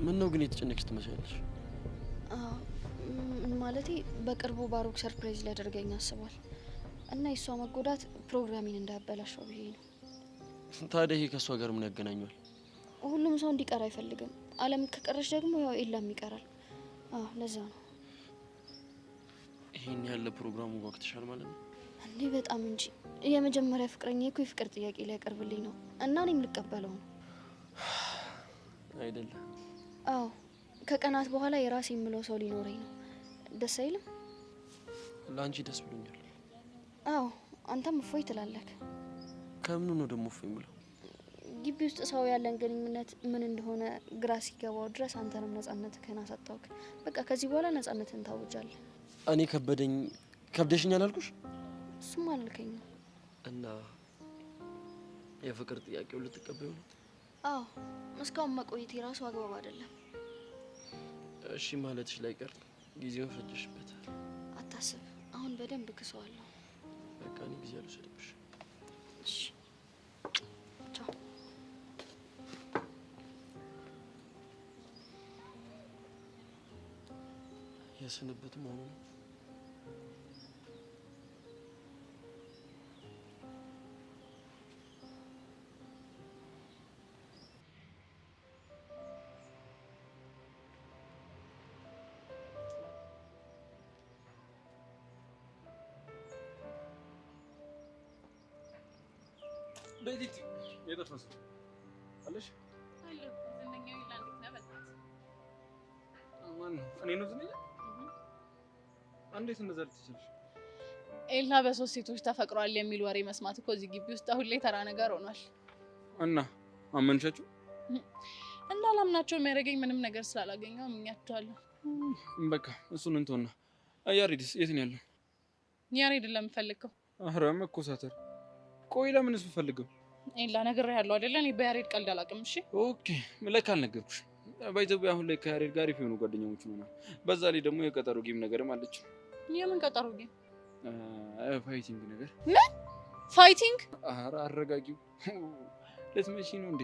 ምን ነው ግን የተጨነቅሽ ትመስያለሽ? ማለቴ በቅርቡ ባሮክ ሰርፕራይዝ ሊያደርገኝ አስቧል እና የሷ መጎዳት ፕሮግራሚን እንዳያበላሸው ብዬ ነው። ታዲያ ይሄ ከሷ ጋር ምን ያገናኘዋል? ሁሉም ሰው እንዲቀር አይፈልግም። አለም ከቀረች ደግሞ ያው ኤላም ይቀራል። ለዛ ነው። ይሄን ያለ ፕሮግራሙ ወቅትሻል ማለት ነው እንዴ? በጣም እንጂ። የመጀመሪያ ፍቅረኛ እኮ የፍቅር ጥያቄ ሊያቀርብልኝ ነው እና እኔም ልቀበለው ነው አይደል? አዎ። ከቀናት በኋላ የራሴ የምለው ሰው ሊኖረኝ ነው። ደስ አይልም? ለአንቺ ደስ ብሎኛል። አዎ። አንተም እፎይ ትላለህ። ከምኑ ነው ደግሞ እፎይ የምለው? ግቢ ውስጥ ሰው ያለን ግንኙነት ምን እንደሆነ ግራ ሲገባው ድረስ አንተንም ነጻነትህን አሳጣውክ። በቃ ከዚህ በኋላ ነጻነትህን ታውጃለህ። እኔ ከብደሽኛል አልኩሽ? እሱም አላልከኝም። እና የፍቅር ጥያቄው ልትቀበዩ ነው? አዎ። እስካሁን መቆየት የራሱ አግባብ አይደለም። እሺ ማለትሽ ላይ ቀር ጊዜው ፈጀሽበታል። አታስብ፣ አሁን በደንብ ክሰዋለሁ። በቃ እኔ ጊዜ አልወሰድብሽ። እሺ ቻው። የስንብት መሆኑ ነው። ቤቲት የጠፈሱ አለሽ? አለሁ። ዝነኛው ኤላ እንዴት ነህ? በእናትህ ማን ነው? እኔ ነው ዝነኛ? እንዴት እንደዛ ልትችልሽ? ኤላ በሶስት ሴቶች ተፈቅሯል የሚል ወሬ መስማት እኮ እዚህ ግቢ ውስጥ አሁን ላይ ተራ ነገር ሆኗል። እና አመንሻችሁ? እንዳላምናቸው የሚያደርገኝ ምንም ነገር ስላላገኘው አምኛቸዋለሁ። በቃ እሱን እንተውና ያሬድስ የት ነው ያለው? ያሬድን ለምን ፈልገው? ኧረ መኮሳተር። ቆይ ለምንስ ብፈልገው? ኤላ ነግሬሃለሁ አይደለ? እኔ በያሬድ ቀልድ አላውቅም። እሺ ኦኬ፣ ለካ አልነገርኩሽ። በኢትዮጵያ አሁን ላይ ከያሬድ ጋር የሆኑ ጓደኛሞች ሆነናል። በዛ ላይ ደግሞ የቀጠሮ ጌም ነገርም አለች። የምን ቀጠሮ ጌም? ፋይቲንግ ነገር። ምን ፋይቲንግ? ኧረ አረጋጊው። ልትመጪ ነው እንዴ?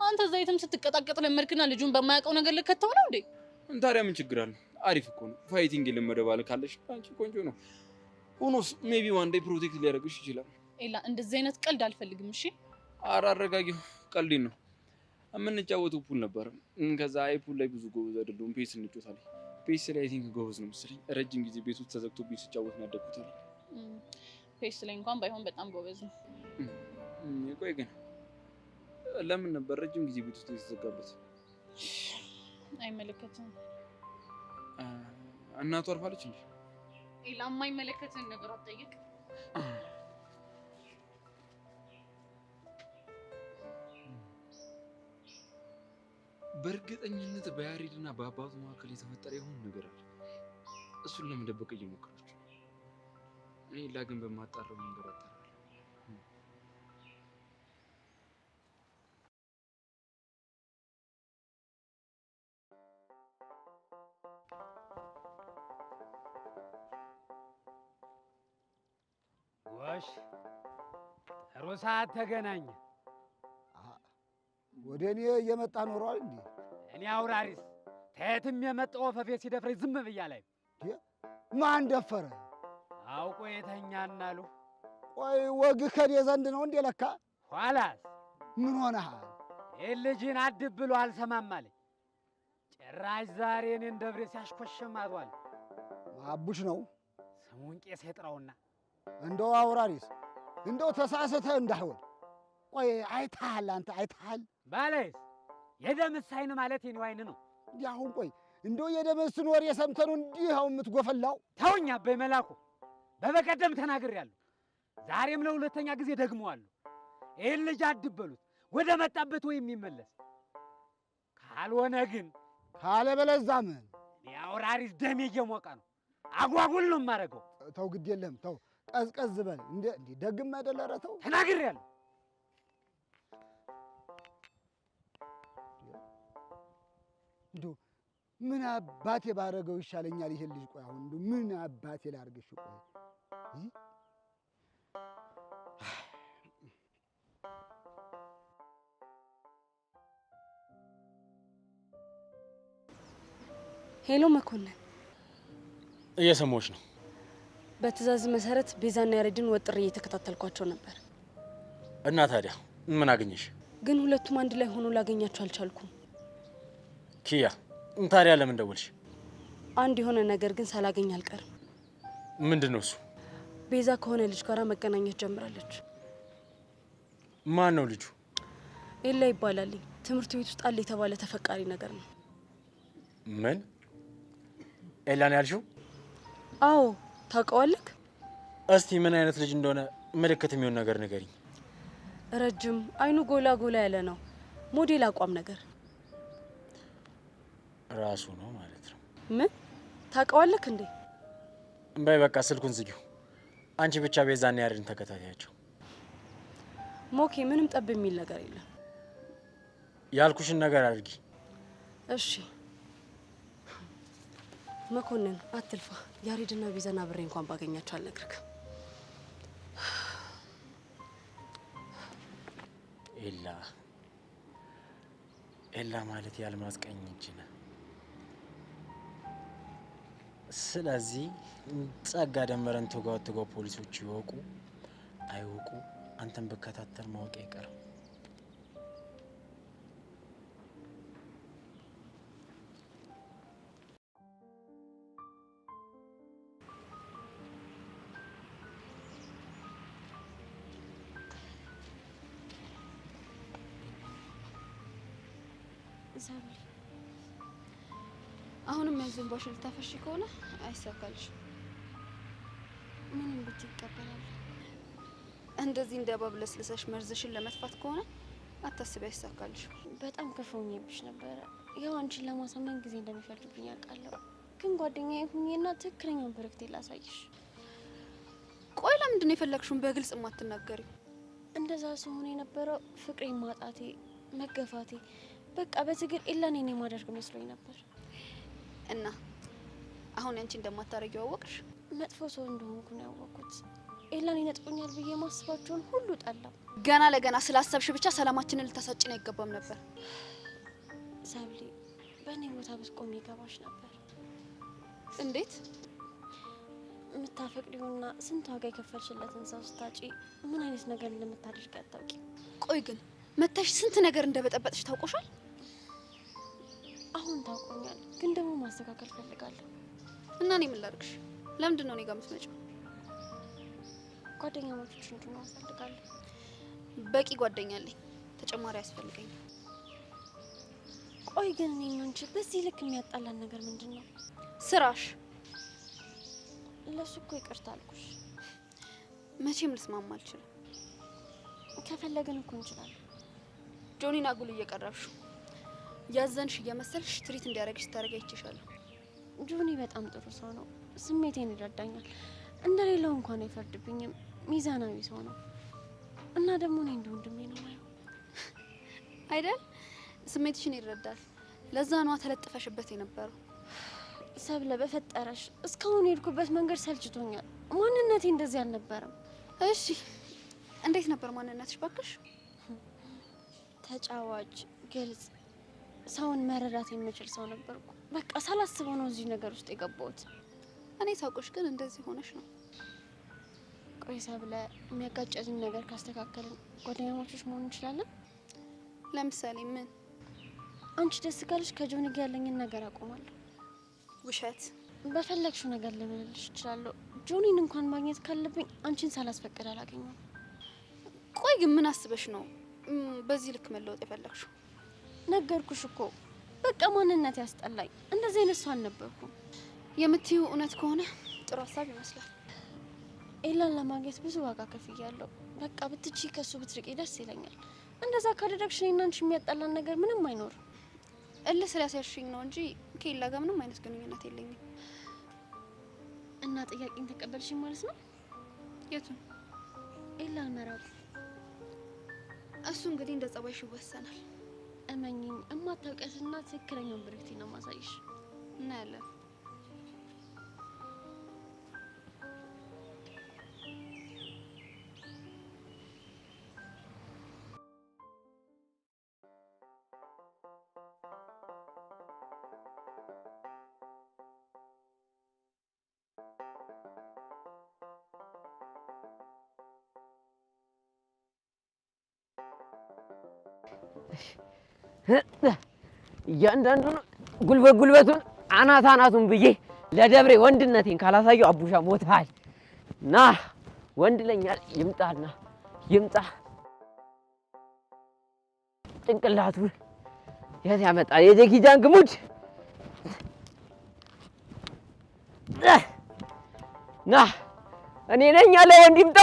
አንተ እዛ የትም ስትቀጣቀጥ ለመድክና ልጁን በማያውቀው ነገር ልከተው ነው እንዴ? ታዲያ ምን ችግር አለ? አሪፍ እኮ ነው። ፋይቲንግ የለመደ ባል ካለሽ አንቺ ቆንጆ ነው። ሆኖስ ሜቢ ዋን ዴይ ፕሮቴክት ሊያደርግሽ ይችላል። ኤላ እንደዚህ አይነት ቀልድ አልፈልግም። እሺ ኧረ አረጋጊው። ቀልዴን ነው። የምንጫወተው ፑል ነበር። ከዛ አይ ፑል ላይ ብዙ ጎበዝ አይደለሁም። ፔስ እንጫወታለን። ፔስ ላይ አይ ቲንክ ጎበዝ ነው መሰለኝ። ረጅም ጊዜ ቤት ውስጥ ተዘግቶብኝ ስጫወት ነው ያደግኩት። ፔስ ላይ እንኳን ባይሆን በጣም ጎበዝ ነው። ቆይ ግን ለምን ነበር ረጅም ጊዜ ቤት ውስጥ የተዘጋበት? አይመለከትም። እናቱ አርፋለች እንዴ? ኤላ የማይመለከትን ነገር አትጠይቅ። በእርግጠኝነት በያሬድና በአባቱ መካከል የተፈጠረ የሆነ ነገር አለ። እሱን ለመደበቅ እየሞከረች ነው። እኔ ላግን በማጣራው መንገድ አጣራለሁ። ጎሽ ጥሩ ሰዓት ተገናኘ። ወደ እኔ እየመጣ ኖሯል እንዴ? እኔ አውራሪስ ከየትም የመጣው ወፈፌ ሲደፍረኝ ዝም ብያ ላይ ማን ደፈረ? አውቆ የተኛና አሉ። ቆይ ወግ ከኔ ዘንድ ነው እንዴ? ለካ ኋላስ ምን ሆነሃል? ይህን ልጅን አድብ ብሎ አልሰማም አለኝ። ጭራሽ ዛሬ እኔን ደብሬ ሲያሽኮሽም አድሯል። አቡሽ ነው ስሙን ቄስ ይጥራውና እንደው አውራሪስ እንደው ተሳስተህ እንዳይሆን። ቆይ አይተሃል? አንተ አይተሃል? ባለስ የደምስ አይን ማለት የኔው አይን ነው። እንዲህ አሁን ቆይ እንደው የደምስን ወሬ ሰምተህ ነው እንዲህ አሁን የምትጎፈላው? ተውኝ አበይ መላኩ፣ በበቀደም ተናግሬያለሁ። ዛሬም ለሁለተኛ ጊዜ ደግመዋለሁ። ይህን ልጅ አድብ በሉት ወደ መጣበት ወይ የሚመለስ ካልሆነ ግን ካለበለዚያ ምን የአውራሪስ ደሜ እየሞቀ ነው። አጓጉል ነው የማደርገው። ተው ግድ የለም ተው፣ ቀዝቀዝ በል። እንዴ ደግም አይደለ? ኧረ ተው ተናግሬያለሁ። እንደው ምን አባቴ ባረገው ይሻለኛል ይሄን ልጅ። ቆይ አሁን እንደው ምን አባቴ ላርግሽ? ቆይ ሄሎ መኮንን፣ እየሰማሁሽ ነው። በትዕዛዝ መሰረት ቤዛና ያሬድን ወጥሬ እየተከታተልኳቸው ነበር። እና ታዲያ ምን አገኘሽ? ግን ሁለቱም አንድ ላይ ሆኖ ላገኛቸው አልቻልኩም። ኪያ፣ ታዲያ ለምን ደወልሽ? አንድ የሆነ ነገር ግን ሳላገኝ አልቀርም። ምንድን ነው እሱ? ቤዛ ከሆነ ልጅ ጋር መገናኘት ጀምራለች። ማን ነው ልጁ? ኤላ ይባላል። ትምህርት ቤት ውስጥ አለ የተባለ ተፈቃሪ ነገር ነው። ምን? ኤላን ያልሽው? አዎ። ታውቀዋለህ? እስቲ ምን አይነት ልጅ እንደሆነ ምልክት የሚሆን ነገር ንገሪኝ። ረጅም፣ አይኑ ጎላ ጎላ ያለ ነው። ሞዴል አቋም ነገር ራሱ ነው ማለት ነው። ምን? ታውቀዋለህ እንዴ? በይ በቃ ስልኩን ዝጊው። አንቺ ብቻ ቤዛና ያሬድን ተከታታያቸው። ሞኬ፣ ምንም ጠብ የሚል ነገር የለም። ያልኩሽን ነገር አድርጊ። እሺ። መኮንን አትልፋ። ያሬድና ቢዘና ብሬ እንኳን ባገኛቸው አልነግርክም። ኤላ ማለት ያልማዝ ቀኝ እጅ ነው። ስለዚህ ጸጋ ደመረን ተጋው ፖሊሶች ይወቁ አይወቁ አንተን በከታተል ማወቅ አይቀርም። ሰብል አሁንም ያዘንባሽ ልታፈሽ ከሆነ አይሳካልሽ። ምንም ብትቀበላል እንደዚህ እንደባብለስ ለሰሽ መርዝሽን ለመጥፋት ከሆነ አታስቢ፣ አይሳካልሽ። በጣም ከፈውኝብሽ ነበር። ያው አንቺን ለማሳመን ጊዜ እንደሚፈልግብኝ አውቃለሁ፣ ግን ጓደኛዬ ሁኚና ትክክለኛውን በረክቴ ላሳይሽ። ቆይ ለምንድን ነው የፈለግሽውን በግልጽ የማትናገሪው? እንደዛ ሲሆን የነበረው ፍቅሬን ማጣቴ፣ መገፋቴ በቃ በትግል ኤላን እኔ ማደርግ መስሎኝ ነበር። እና አሁን አንቺ እንደማታረጊው አወቅሽ? መጥፎ ሰው እንደሆንኩ ነው ያወቅኩት። ኤላን ይነጥቁኛል ብዬ ማስባቸውን ሁሉ ጠላው። ገና ለገና ስላሰብሽ ብቻ ሰላማችንን ልታሳጭን አይገባም ነበር። ሰብሊ በእኔ ቦታ ብትቆም ይገባሽ ነበር። እንዴት? የምታፈቅሪውና ስንት ዋጋ የከፈልሽለትን ሰው ስታጪ ምን አይነት ነገር እንደምታደርግ አታውቂ። ቆይ ግን መታሽ ስንት ነገር እንደበጠበጥሽ ታውቆሻል? አሁን ታውቆኛል፣ ግን ደግሞ ማስተካከል ፈልጋለሁ። እና እኔ ምን ላድርግሽ? ለምንድን ነው እኔ ጋር የምትመጪው? ጓደኛ ማቾች እንድንሆን ፈልጋለሁ። በቂ ጓደኛ አለኝ፣ ተጨማሪ አያስፈልገኝም። ቆይ ግን እኔ እና አንቺ በዚህ ልክ የሚያጣላን ነገር ምንድን ነው? ስራሽ። ለሱ እኮ ይቅርታ አልኩሽ። መቼም ልስማማ አልችልም። ከፈለግን እኮ እንችላለን። ጆኒን አጉል እየቀረብሽው ያዘንሽ እየመሰልሽ ትሪት እንዲያደርግሽ ስታደርጊ አይቼሻለሁ። ጆኒ በጣም ጥሩ ሰው ነው፣ ስሜቴን ይረዳኛል። እንደሌላው እንኳን አይፈርድብኝም፣ ሚዛናዊ ሰው ነው። እና ደግሞ እኔ እንደ ወንድሜ ነው ማየው አይደል? ስሜትሽን ይረዳል። ለዛ ነዋ ተለጥፈሽበት የነበረው። ሰብለ በፈጠረሽ እስካሁን የሄድኩበት መንገድ ሰልችቶኛል። ማንነቴ እንደዚህ አልነበረም። እሺ እንዴት ነበር ማንነትሽ ባክሽ? ተጫዋች፣ ግልጽ፣ ሰውን መረዳት የምችል ሰው ነበርኩ። በቃ ሳላስበው ነው እዚህ ነገር ውስጥ የገባሁት። እኔ ሳውቅሽ ግን እንደዚህ ሆነሽ ነው። ቆይ ሰብለ፣ የሚያጋጨትን ነገር ካስተካከልን ጓደኛሞቾች መሆን እንችላለን? ለምሳሌ ምን? አንቺ ደስ ካለሽ ከጆኒ ጋር ያለኝን ነገር አቆማለሁ። ውሸት። በፈለግሽው ነገር ልምልልሽ እችላለሁ። ጆኒን እንኳን ማግኘት ካለብኝ አንቺን ሳላስፈቅድ አላገኘውም። ቆይ ግን ምን አስበሽ ነው በዚህ ልክ መለወጥ የፈለግሽው? ነገርኩሽ እኮ በቃ ማንነት ያስጠላኝ። እንደዚህ አይነት ሰው አልነበርኩም። የምትይው እውነት ከሆነ ጥሩ ሀሳብ ይመስላል። ኤላን ለማግኘት ብዙ ዋጋ ከፍያለሁ። በቃ ብትቺ ከሱ ብትርቂ ደስ ይለኛል። እንደዛ ካደረግሽ እኔና አንቺ የሚያጣላን ነገር ምንም አይኖርም። እልህ ስላሳሽኝ ነው እንጂ ከኤላ ጋር ምንም አይነት ግንኙነት የለኝም። እና ጥያቄን ተቀበልሽኝ ማለት ነው? የቱን? ኤላን መራቁ። እሱ እንግዲህ እንደ ጸባይሽ ይወሰናል። እመኚኝ፣ እማታውቂያትና ትክክለኛውን ብርክቲ ነው ማሳይሽ። እናያለን። እያንዳንዱን ጉልበቱን አናቱን ብዬ ለደብሬ ወንድነቴን ካላሳየው አቡሻ ሞታል። ና ወንድ ለኛል ይምጣና ይምጣ። ጭንቅላቱን የት ያመጣል? የጀኪጃን ግሙድ ና እኔ ነኝ ያለ ወንድ ይምጣ።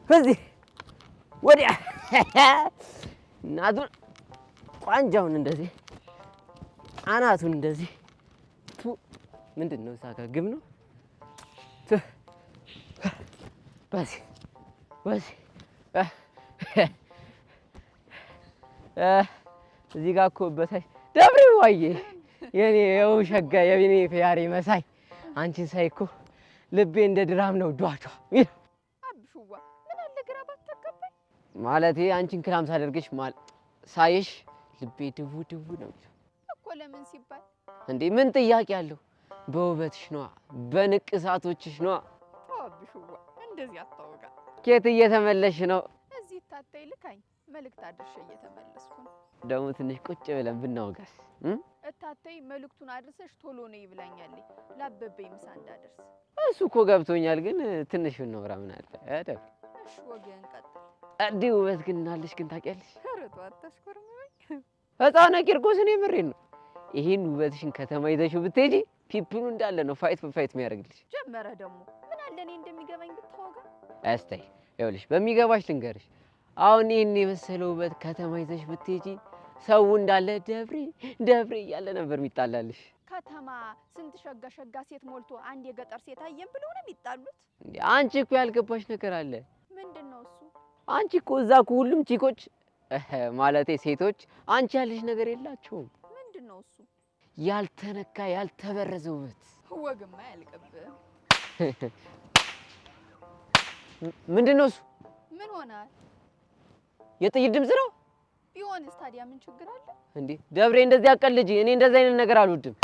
ከዚህ ወዲያ እናቱን ቋንጃውን እንደዚህ አናቱን እንደዚህ ምንድን ነው ሳካ ግብ ነው። በዚህ እዚህ ጋር እኮ በታይ ደብሬ ዋዬ የኔ የውሸጋ የኔ ፊያሪ መሳይ አንቺን ሳይ እኮ ልቤ እንደ ድራም ነው ዷዷ። አብሹዋ ምን አለ ግራ ባታጋባኝ። ማለቴ አንቺን ክላም ሳደርግሽ ሳይሽ ልቤ ድቡ ድቡ ነው እኮ። ለምን ሲባል እንዴ ምን ጥያቄ አለው? በውበትሽ ነዋ፣ በንቅሳቶችሽ ነዋ። አብሹዋ እንደዚህ አታወጋ። ኬት እየተመለሽ ነው? እዚህ ታታይ ልካኝ መልእክት አድርሼ እየተመለስኩ ነው። ደግሞ ትንሽ ቁጭ ብለን ብናወጋስ? እታታይ መልእክቱን አድርሰሽ ቶሎ ነው ይብላኛለኝ ላበበኝ ምሳ እንዳደርስ። እሱ እኮ ገብቶኛል፣ ግን ትንሽ ብናወራ ምን አለ? እሺ ወገን ቀጥል። እንዲህ ውበት ግን እናለሽ ግን ታውቂያለሽ? ኧረ ተው አታሽኮርመኝ። ህፃነ ቂርቆስ እኔ ምሬን ነው። ይሄን ውበትሽን ከተማ ይዘሽው ብትሄጂ ፒፕሉ እንዳለ ነው ፋይት በፋይት የሚያደርግልሽ። ጀመረ ደግሞ ምን አለ እኔ እንደሚገባኝ ብታወጋ። አስተይ ይኸውልሽ፣ በሚገባሽ ልንገርሽ። አሁን ይሄን የመሰለ ውበት ከተማ ይዘሽ ብትሄጂ ሰው እንዳለ ደብሬ ደብሬ እያለ ነበር የሚጣላልሽ። ከተማ ስንት ሸጋ ሸጋ ሴት ሞልቶ አንድ የገጠር ሴት አየን ብለው ነው የሚጣሉት። አንቺ እኮ ያልገባሽ ነገር አለ። ምንድን ነው እሱ? አንቺ እኮ እዛ እኮ ሁሉም ቺኮች ማለቴ ሴቶች አንቺ ያለሽ ነገር የላቸውም። ምንድን ነው እሱ? ያልተነካ ያልተበረዘ ውበት። ወግማ ያልቅብህ። ምንድን ነው እሱ? ምን ሆናል? የጥይት ድምፅ ነው። ቢሆንስ ታዲያ ምን ችግር አለ እንዴ? ደብሬ እንደዚህ አቀልጂ። እኔ እንደዚህ አይነት ነገር አልወድም።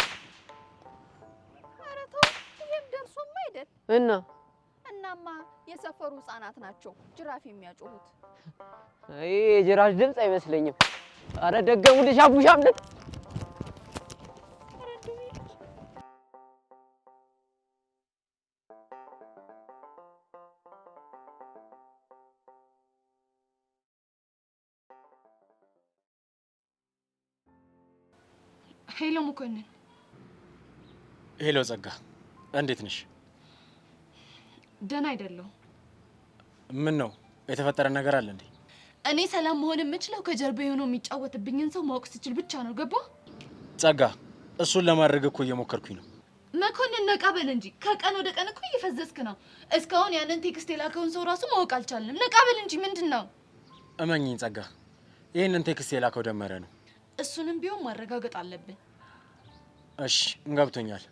ኧረ ተው፣ ይሄም ደርሶማ አይደል? እናማ የሰፈሩ ህፃናት ናቸው ጅራፍ የሚያጮሁት። ይሄ የጅራፍ ድምፅ አይመስለኝም። ኧረ ደገሙልሽ አቡሻምነት። ሄሎ መኮንን። ሄሎ ጸጋ፣ እንዴት ነሽ? ደህና አይደለሁም። ምን ነው የተፈጠረ ነገር አለ እንዴ? እኔ ሰላም መሆን የምችለው ከጀርባ የሆነው የሚጫወትብኝን ሰው ማወቅ ስችል ብቻ ነው። ገባ? ጸጋ፣ እሱን ለማድረግ እኮ እየሞከርኩኝ ነው። መኮንን ነቃ በል እንጂ ከቀን ወደ ቀን እኮ እየፈዘዝክ ነው። እስካሁን ያንን ቴክስት የላከውን ሰው ራሱ ማወቅ አልቻልንም። ነቃ በል እንጂ ምንድን ነው? እመኝኝ ጸጋ፣ ይህንን ቴክስት የላከው ደመረ ነው። እሱንም ቢሆን ማረጋገጥ አለብን። እሺ ገብቶኛል።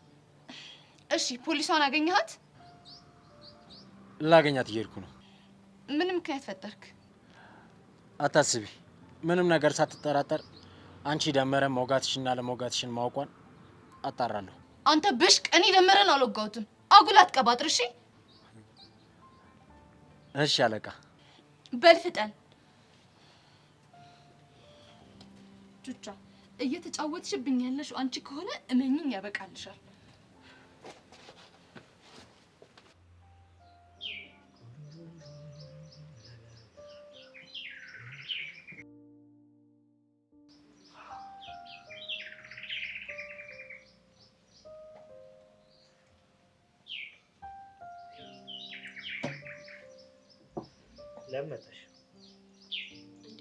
እሺ ፖሊሷን አገኘሃት? ላገኛት እየሄድኩ ነው። ምን ምክንያት ፈጠርክ? አታስቢ፣ ምንም ነገር ሳትጠራጠር አንቺ ደመረ መውጋትሽና ለመውጋትሽን ማውቋን አጣራለሁ። አንተ ብሽቅ፣ እኔ ደመረን አልወጋሁትም። አጉል አትቀባጥር። እሺ እሺ አለቃ። በል ፍጠን። ቹቻ እየተጫወትሽብኝ ያለሽው አንቺ ከሆነ እመኝኝ ያበቃልሻል። ለምን መጣሽ? እንዴ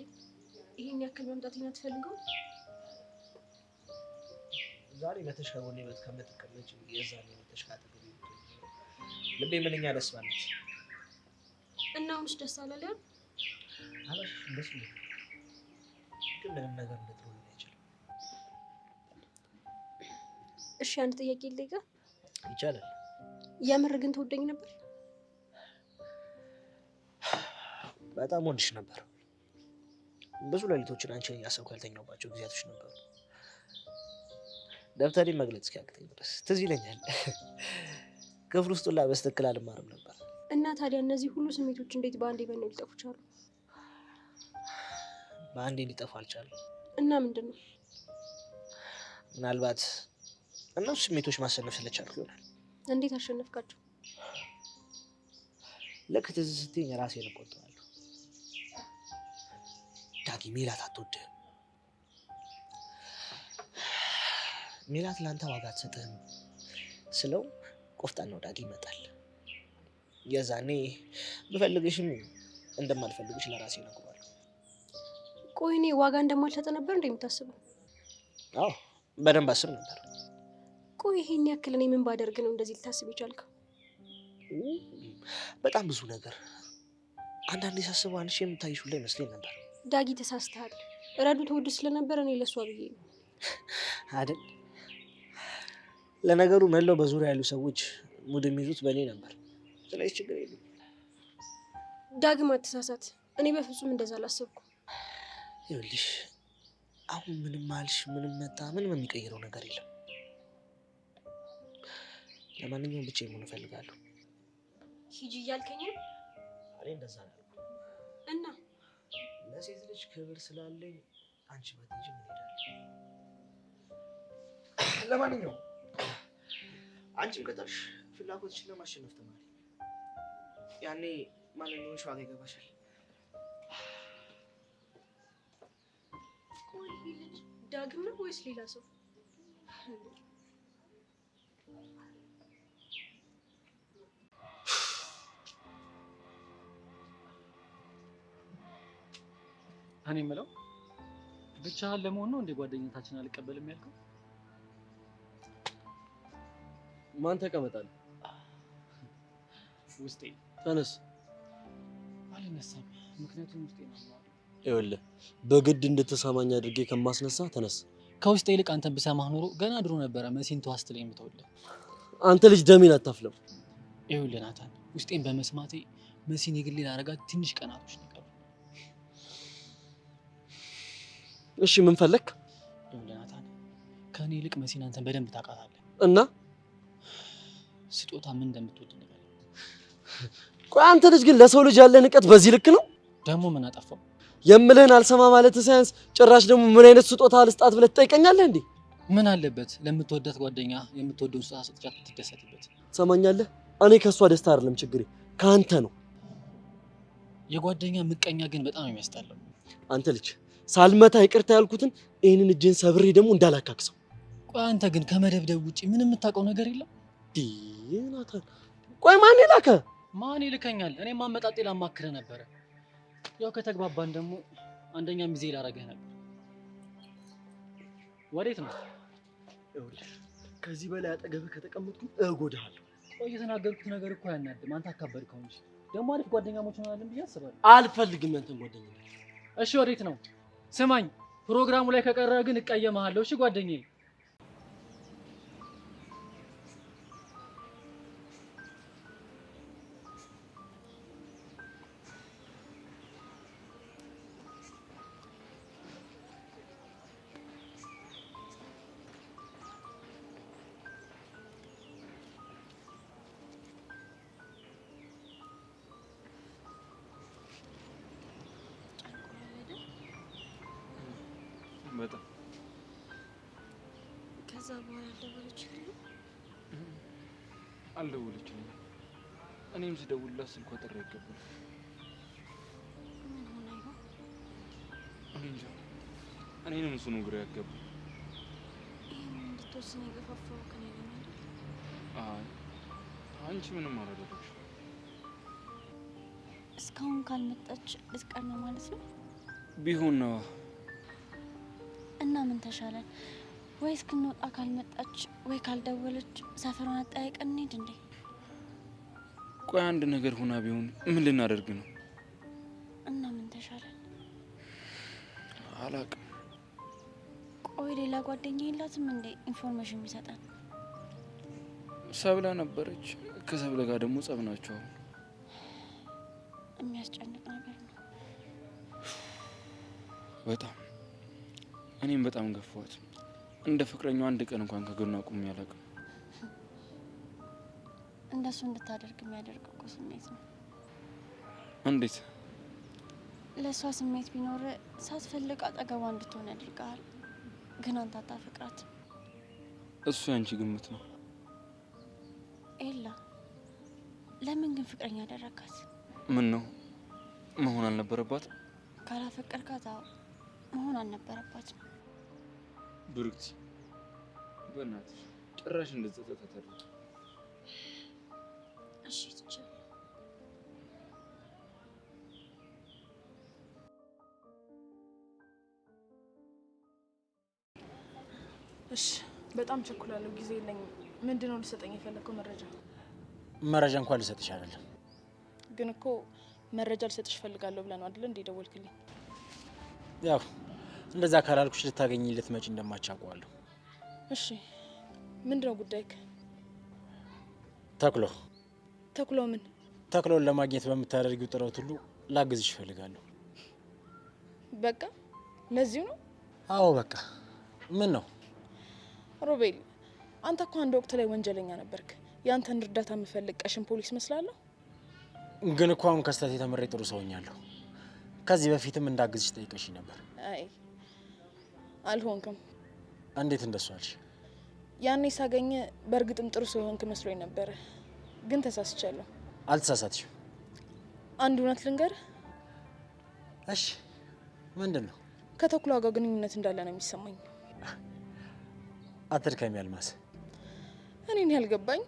ይሄን ያክል መምጣቴን አትፈልገው? ዛሬ መተሽ ከጎኔ ቤት ከምትቀመጪ የዛኔ መተሽ ካጠገቤ ልቤ ምንኛ ደስ ባለት። እና አሁንስ ደስ አላለህም? አላልሽም? ደስ ይላል፣ ግን ምንም ነገር ልትሆን አይችልም። እሺ አንድ ጥያቄ ልጠይቅህ? ይቻላል። የምር ግን ትወደኝ ነበር? በጣም ወድሽ ነበር። ብዙ ሌሊቶችን አንቺን እያሰብኩ ያልተኛሁባቸው ጊዜያቶች ነበሩ። ደብተሬ መግለጽ እስኪያቅተኝ ድረስ ትዝ ይለኛል። ክፍል ውስጥ ሁላ በስትክክል አልማርም ነበር። እና ታዲያ እነዚህ ሁሉ ስሜቶች እንዴት በአንዴ በነው ሊጠፉ ቻሉ? በአንዴ ሊጠፉ አልቻሉም። እና ምንድን ነው? ምናልባት እነሱ ስሜቶች ማሸነፍ ስለቻልኩ ይሆናል። እንዴት አሸነፍካቸው? ልክ ትዝ ስትይኝ ራሴን እቆጥባለሁ። ዳጊ ሜላት አትወድህም። ሜላት ለአንተ ዋጋ አትሰጥህም ስለው ቆፍጣን ነው ዳጊ ይመጣል። የዛኔ ብፈልግሽም እንደማልፈልግሽ ለራሴ እነግረዋለሁ። ቆይ እኔ ዋጋ እንደማልሰጥ ነበር እንደ የምታስበው? አዎ በደንብ አስብ ነበር። ቆይ ይሄን ያክል እኔ ምን ባደርግ ነው እንደዚህ ልታስብ የቻልከው? በጣም ብዙ ነገር። አንዳንዴ ሳስበው አንቺ የምታይሽ ሁላ ይመስለኝ ነበር። ዳጊ ተሳስተሃል። ረዱ ተወድ ስለነበር እኔ ለሷ ብዬ ነው አይደል? ለነገሩ መላው በዙሪያ ያሉ ሰዎች ሙድ የሚይዙት በእኔ ነበር። ስለዚህ ችግር የለም። ዳግም አትሳሳት። እኔ በፍጹም እንደዛ አላሰብኩም። ይኸውልሽ አሁን ምንም አልሽ ምንም መጣ ምንም የሚቀይረው ነገር የለም። ለማንኛውም ብቻዬን መሆን እፈልጋለሁ። ሂጂ እያልከኝ ነው? እኔ እንደዛ ነው እና ለሴት ልጅ ክብር ስላለኝ አንቺ ባትሄጂ እንሄዳለን። ለማንኛውም አንቺም ከጠርሽ ፍላጎትሽን ለማሸነፍ ተማሪ። ያኔ ማንኛውም ዋጋ ይገባሻል። ቆይ ይሄ ልጅ ዳግም ነው ወይስ ሌላ ሰው? እኔ የምለው ብቻህን ለመሆን ነው እንደ ጓደኝነታችን አልቀበልም ያልከው? ማን ተቀመጣል? ውስጤ ተነስ። አልነሳም፣ ምክንያቱም ውስጤ ነው። ይኸውልህ በግድ እንድትሰማኝ አድርጌ ከማስነሳ ተነስ። ከውስጤ ይልቅ አንተን ብሰማህ ኖሮ ገና ድሮ ነበረ መሲን ተዋስትል የምተውልህ። አንተ ልጅ ደሜን አታፍለም። ይኸውልህ ናታን፣ ውስጤን በመስማቴ መሲን የግሌ ላደርጋት ትንሽ ቀናቶች ነው የቀሩት። እሺ ምን ፈለክ? ይኸውልህ ናታን፣ ከእኔ ይልቅ መሲን አንተን በደንብ ታውቃታለህ እና ስጦታ ምን እንደምትወድ ነገር። ቆይ አንተ ልጅ ግን ለሰው ልጅ ያለ ንቀት በዚህ ልክ ነው? ደግሞ ምን አጠፋው? የምልህን አልሰማ ማለት ሳይንስ ጭራሽ ደግሞ ምን አይነት ስጦታ ልስጣት ብለህ ትጠይቀኛለህ እንዴ? ምን አለበት ለምትወዳት ጓደኛ የምትወደውን ስጦታ ሰጥቻት ትደሰትበት። ትሰማኛለህ? እኔ ከሷ ደስታ አይደለም ችግሬ ከአንተ ነው። የጓደኛ ምቀኛ ግን በጣም የሚያስጠላው። አንተ ልጅ ሳልመታ ይቅርታ ያልኩትን ይሄንን እጅን ሰብሬ ደግሞ እንዳላካክሰው። ቆይ አንተ ግን ከመደብደብ ውጪ ምንም የምታውቀው ነገር የለም? ናታን ቆይ ማን ይላከ? ማን ይልከኛል? እኔም አመጣጤ ላማክርህ ነበረ። ያው ከተግባባን ደግሞ አንደኛ ሚዜ ላረገህ ነበር። ወዴት ነው? ይኸውልህ ከዚህ በላይ አጠገብህ ከተቀመጥኩ እጎዳሃለሁ። ቆይ የተናገርኩት ነገር እኮ ያናድም። አንተ አካበድከው እንጂ ደግሞ አሪፍ ጓደኛሞች እንሆናለን ብዬ አስባለሁ። አልፈልግም ያንተን ጓደኛ። እሺ ወዴት ነው? ስማኝ፣ ፕሮግራሙ ላይ ከቀረህ ግን እቀየምሃለሁ። እሺ ጓደኛዬ። በጣም ከዛ በኋላ አልደወለችልኝም። እኔም ስደውልላት ስልኳ ጥሪ አይቀበልም። ምን ሆነ ይሆን? እኔ እንጃ። እኔንም እሱ ነው ግራ ያጋባኝ። ይሄን እንድትወስን የገፋፋው ከኔ ነው አይደል? አይ አንቺ ምንም አላደረግሽም። እስካሁን ካልመጣች ልትቀር ነው ማለት ነው? ቢሆን ነው። እና ምን ተሻለ? ወይ እስክንወጣ ካልመጣች ወይ ካልደወለች ሰፈሯን አጠያይቀን እንሂድ እንዴ? ቆይ አንድ ነገር ሆና ቢሆን ምን ልናደርግ ነው? እና ምን ተሻለ? አላቅም። ቆይ ሌላ ጓደኛ የላትም እንዴ ኢንፎርሜሽን የሚሰጠን? ሰብለ ነበረች። ከሰብለ ጋር ደግሞ ጸብ ናቸው። የሚያስጨንቅ ነገር ነው በጣም። እኔም በጣም ገፋኋት። እንደ ፍቅረኛው አንድ ቀን እንኳን ከጎኗ ቁሜ አላውቅም። እንደሱ እንድታደርግ የሚያደርግ እኮ ስሜት ነው። እንዴት? ለእሷ ስሜት ቢኖር ሳትፈልግ አጠገቧ እንድትሆን ያደርግሃል። ግን አንተ አታፈቅራት። እሱ ያንቺ ግምት ነው። ኤላ ለምን ግን ፍቅረኛ ያደረካት? ምን ነው መሆን አልነበረባት? ካላፈቀርካት መሆን አልነበረባትም። ብሩክቲ በእናትሽ ጭራሽ እንደጸጸት አታድርጊ። እሺ ትችል። እሺ በጣም ቸኩላለሁ፣ ጊዜ የለኝም። ምንድነው ልሰጠኝ የፈለከው መረጃ? መረጃ እንኳን ልሰጥሽ አይደለም። ግን እኮ መረጃ ልሰጥሽ ፈልጋለሁ ብለህ ነው አይደል እንዴ ደወልክልኝ? ያው እንደዛ ካላልኩሽ ልታገኝ ልትመጪ እንደማቻውቀዋለሁ። እሺ ምንድነው ጉዳይክ? ተክሎ ተክሎ ምን? ተክሎን ለማግኘት በምታደርጊው ጥረት ሁሉ ላግዝሽ እፈልጋለሁ። በቃ ለዚሁ ነው? አዎ በቃ። ምን ነው ሮቤል፣ አንተ እኮ አንድ ወቅት ላይ ወንጀለኛ ነበርክ። ያንተን እርዳታ የምፈልግ ቀሽን ፖሊስ መስላለሁ? ግን እኮ አሁን ከስተት የተመረ ጥሩ ሰው ሆኛለሁ። ከዚህ በፊትም እንዳግዝሽ ጠይቀሽ ነበር። አይ አልሆንክም። እንዴት እንደሱ አልሽ? ያኔ ሳገኘ በእርግጥም ጥሩ ሰው ሆንክ መስሎኝ ነበረ፣ ግን ተሳስቻለሁ። አልተሳሳትሽም። አንድ እውነት ልንገርህ። እሺ ምንድን ነው? ከተኩላ ጋር ግንኙነት እንዳለ ነው የሚሰማኝ። አትድከሚ አልማዝ። እኔን ያልገባኝ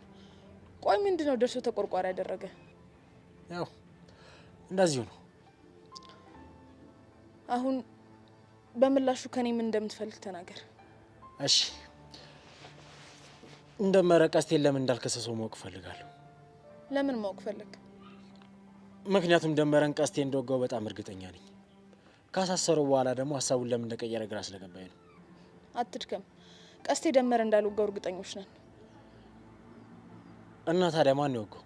ቆይ ምንድን ነው ደርሶ ተቆርቋሪ ያደረገ? ያው እንደዚሁ ነው። አሁን በምላሹ ከኔ ምን እንደምትፈልግ ተናገር። እሺ እንደመረ ቀስቴን ለምን እንዳልከሰሰው ማወቅ እፈልጋለሁ። ለምን ማወቅ ፈለግ? ምክንያቱም ደመረን ቀስቴ እንደወጋው በጣም እርግጠኛ ነኝ። ካሳሰረው በኋላ ደግሞ ሀሳቡን ለምን እንደቀየረ ግራ ስለገባኝ ነው። አትድከም። ቀስቴ ደመረ እንዳልወጋው እርግጠኞች ነን። እና ታዲያ ማን ነው የወጋው?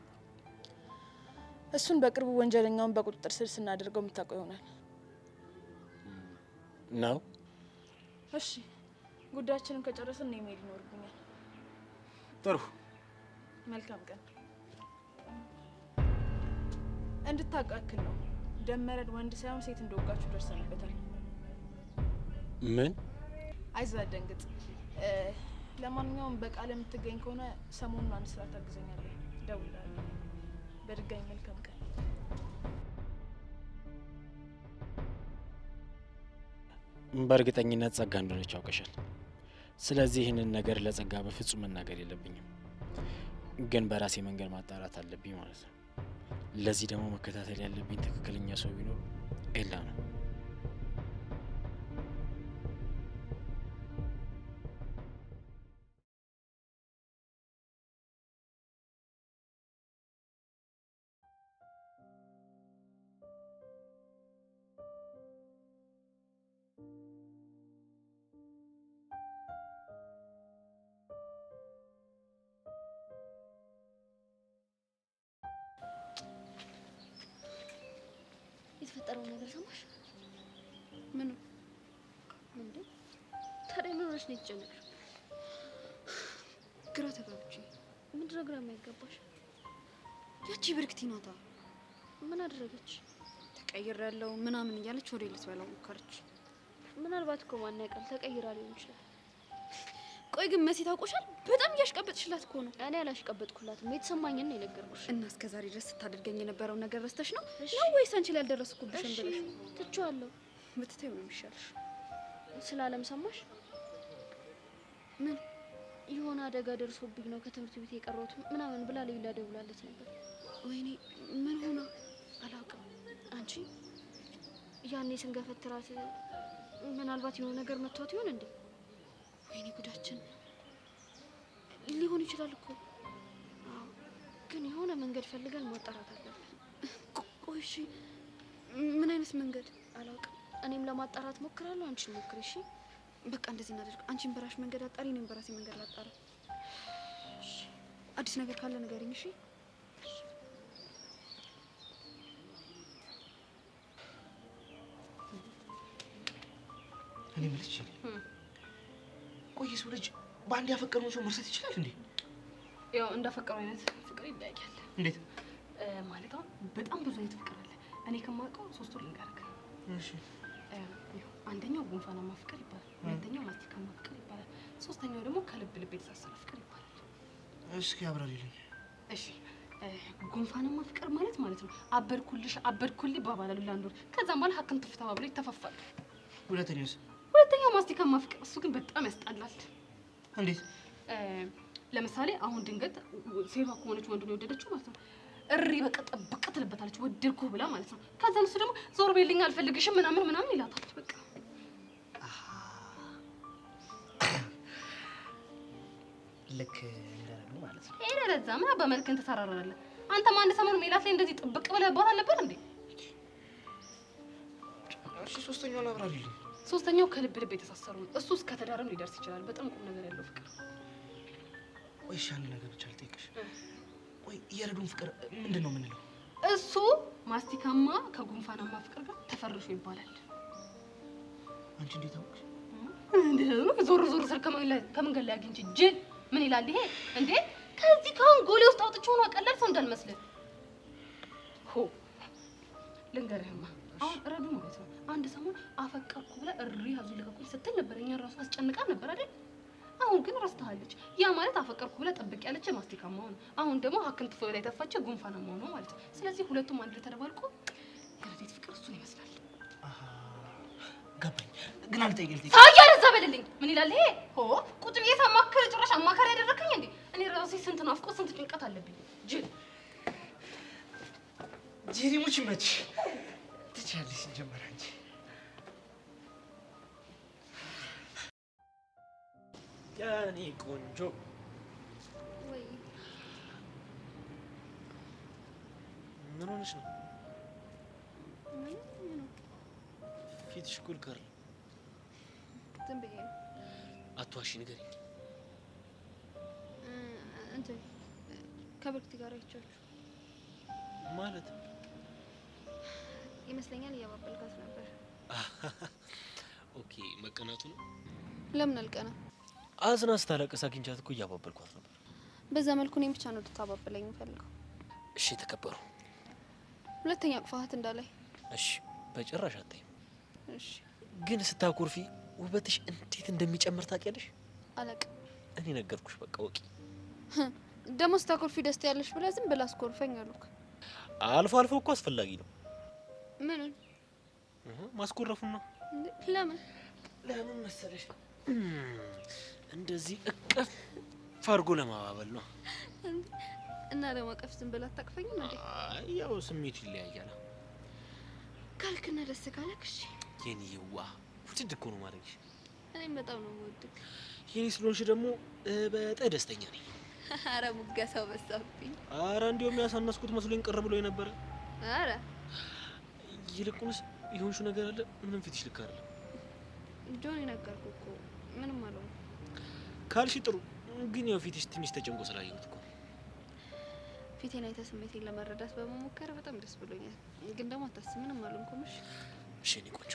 እሱን በቅርቡ ወንጀለኛውን በቁጥጥር ስር ስናደርገው የምታውቀው ይሆናል ነው። እሺ ጉዳያችንን ከጨረስን እኔ መሄድ ይኖርብኛል። ጥሩ። መልካም ቀን። እንድታውቃክል ነው ደመረን ወንድ ሳይሆን ሴት እንደወጋችሁ ደርሰንበታል። ምን? አይዞህ አትደንግጥ። ለማንኛውም በቃል የምትገኝ ከሆነ ሰሞኑን አንድ ስራ ታግዘኛለህ። እደውልልሃለሁ። በድጋሚ መልካም ቀን። በእርግጠኝነት ጸጋ እንደሆነች ያውቀሻል። ስለዚህ ይህንን ነገር ለጸጋ በፍጹም መናገር የለብኝም፣ ግን በራሴ መንገድ ማጣራት አለብኝ ማለት ነው። ለዚህ ደግሞ መከታተል ያለብኝ ትክክለኛ ሰው ቢኖር ኤላ ነው። የተፈጠረው ነገር ሰማሽ? ምኑ? እንዴ ታዲያ ምን ሆነሽ ነው የተጨነቅሽው? ግራ ተጋብቼ። ምንድን ነው ግራ የማይገባሽ? ያቺ ብርክቲ ናታ። ምን አደረገች? ተቀይሬያለሁ ምናምን እያለች ወደ ልትበላው ሞከረች። ምናልባት እኮ ማን ያውቃል ተቀይራ ሊሆን ይችላል። ቆይ ግን መሲ ታውቆሻል? በጣም እያሽቀበጥሽላት እኮ ነው። እኔ አላሽቀበጥኩላትም፣ የተሰማኝን ነው የነገርኩሽ። እና እስከ ዛሬ ድረስ ስታደርገኝ የነበረው ነገር ረስተሽ ነው ወይስ አንቺ ላይ ያልደረስኩብሽም ብለሽ? ትቼዋለሁ። ብትተይው ነው የሚሻልሽ። ስላለም ሰማሽ? ምን የሆነ አደጋ ደርሶብኝ ነው ከትምህርት ቤት የቀረሁት ምናምን ብላ ሌላ ደውላለት ነበር። ወይኔ ምን ሆና? አላውቅም። አንቺ ያኔ ስንገፈትራት ምናልባት የሆነ ነገር መቷት ይሆን እንዴ? ወይኔ ጉዳችን። ሊሆን ይችላል እኮ። አዎ፣ ግን የሆነ መንገድ ፈልገን ማጣራት አለብን። ቆይ እሺ፣ ምን አይነት መንገድ? አላውቅም። እኔም ለማጣራት ሞክራለሁ፣ አንቺን ሞክሪ። እሺ በቃ እንደዚህ እናደርግ። አንቺን በራሽ መንገድ አጣሪ፣ እኔም በራሴ መንገድ ላጣራ። አዲስ ነገር ካለ ንገሪኝ። እሺ እኔ የምልሽ ቆይ ሰው ልጅ በአንድ ያፈቀረውን ሰው መርሳት ይችላል እንዴ? ያው እንዳፈቀረው አይነት ፍቅር ይለያያል። እንዴት ማለት? አሁን በጣም ብዙ አይነት ፍቅር አለ። እኔ ከማውቀው ሶስቱን ልንገርህ። እሺ። አንደኛው ጉንፋናማ ፍቅር ይባላል። ሁለተኛው ማስቲካማ ፍቅር ይባላል። ሶስተኛው ደግሞ ከልብ ልብ የተሳሰረ ፍቅር ይባላል። እስኪ አብራሪልኝ። እሺ ጉንፋናማ ፍቅር ማለት ነው አበድኩልሽ አበድኩልኝ ይባባላሉ ለአንድ ወር። ከዛም በኋላ ሀክም ትፍ ተባብለው ይተፋፋሉ። ሁለተኛው ማስቲካማ ፍቅር፣ እሱ ግን በጣም ያስጠላል። እንዴት? ለምሳሌ አሁን ድንገት ሴቷ ከሆነች ወንዱን የወደደችው ማለት ነው እሪ በቃ ጠብቅ ትልበታለች፣ ወደድኩ ብላ ማለት ነው። ከዛ እሱ ደግሞ ዞር በይልኝ አልፈልግሽም ምናምን ይላታል። በቃ ልክ እንደረግሉ ማለት ነው። ሄደ ለዛ ምን በመልክን ተሰራራለህ አንተ። አንድ ሰሞን ሜላት ላይ እንደዚህ ጥብቅ ብለህባት አልነበር እንዴ? እሺ ሶስተኛውን አብራሪልኝ። ሶስተኛው ከልብ ልብ የተሳሰሩ ነው። እሱ እስከ ትዳርም ሊደርስ ይችላል። በጣም ቁም ነገር ያለው ፍቅር። ቆይ ሻል ነገር ብቻ ልጠይቅሽ። ቆይ የረዱን ፍቅር ምንድን ነው የምንለው? እሱ ማስቲካማ ከጉንፋናማ ፍቅር ጋር ተፈርሾ ይባላል። አንቺ እንዴት አወቅሽ? ዞር ዞር ስል ከመንገድ ላይ አግኝቼ ጅል ምን ይላል ይሄ እንዴ? ከዚህ ከአንጎሌ ውስጥ አውጥቼው ነው ቀላል ሰው እንዳልመስልህ። ሆ ልንገርህማ አሁን ረዱ ማለት ነው አንድ ሰሞን አፈቀርኩ ብላ እሪ ያዙ ልቀቁኝ ስትል ነበር። እኛን ራሱ አስጨንቃን ነበር አይደል? አሁን ግን ረስተሃለች። ያ ማለት አፈቀርኩ ብላ ጠብቅ ያለች ማስቲካማ ሆነ፣ አሁን ደግሞ ሀክንት ፍቅር ላይ ተፋቸ ጉንፋናማ ሆነ ማለት ነው። ስለዚህ ሁለቱም አንድ ላይ ተደባልቆ የረዴት ፍቅር እሱን ይመስላል። ገባኝ። ግን አልጠይቅልኝ ታያ ለዛ በልልኝ ምን ይላል ይሄ? ሆ ቁጭ ብዬ ሳማክር ጭራሽ አማካሪ ያደረከኝ እንዴ? እኔ ራሴ ስንት ናፍቆት ስንት ጭንቀት አለብኝ። ጅል ጄሪሙች መች ትችያለሽ ጀመረ እንጂ ያኔ ቆንጆ ወይ ምን ሆነሽ ነው? ምን ነው? ፊትሽ ኩል ከር ዝም ብዬ ነው። አትዋሺ፣ ንገሪኝ። እንትን ከብርክቲ ጋር አይቻችሁ ማለት ይመስለኛል እያባበልካት ነበር። ኦኬ፣ መቀናቱ ነው። ለምን አልቀና? አዝና ስታለቅስ አግኝቻት እኮ እያባበልኳት ነበር። በዛ መልኩ እኔም ብቻ ነው ልታባበለኝ የምፈልገው። እሺ፣ ተከበሩ። ሁለተኛ ቅፋት እንዳላይ። እሺ፣ በጭራሽ አታይም። እሺ፣ ግን ስታኮርፊ ውበትሽ እንዴት እንደሚጨምር ታውቂያለሽ? አለቅ እኔ ነገርኩሽ። በቃ ወቂ። ደሞ ስታኮርፊ ደስታ ያለሽ ብለህ ዝም ብለህ አስኮርፈኝ አሉክ። አልፎ አልፎ እኮ አስፈላጊ ነው። ምን ማስኮረፉ ነው። ለምን መሰለሽ? እንደዚህ እቅፍ አድርጎ ለማባበል ነው። እና ለማቀፍ ዝም ብለህ አታቅፈኝም እንዴ? አይ ያው ስሜቱ ይለያያል። ካልክና ደስ ካለክ እሺ። የኔ ይዋ ውድድ እኮ ነው ማድረግሽ። እኔም በጣም ነው የምወድክ። የኔ ስለሆንሽ ደግሞ በጣም ደስተኛ ነኝ። አረ ሙገሳው በዛብኝ። አረ እንዲያውም ያሳነስኩት መስሎኝ ቅር ብሎ የነበረ። አረ ይልቁንስ የሆንሽው ነገር አለ። ምንም ፊትሽ ልክ አይደለም። ጆኒ ነገርኩ እኮ ምንም አለው ካልሽ ጥሩ። ግን ያው ፊትሽ ትንሽ ተጨንቆ ስላየሁት እኮ ፊቴን አይተህ ስሜቴን ለመረዳት በመሞከር በጣም ደስ ብሎኛል። ግን ደግሞ አታስብ፣ ምንም አልሆንኩም። እሺ እኔ ቆንጆ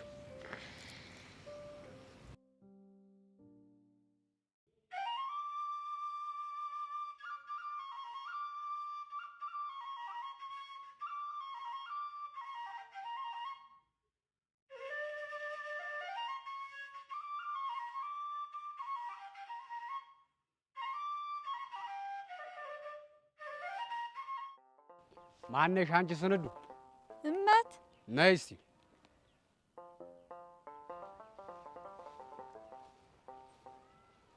ማነሽ አንቺ ስንዱ? እመት ነይ እስቲ።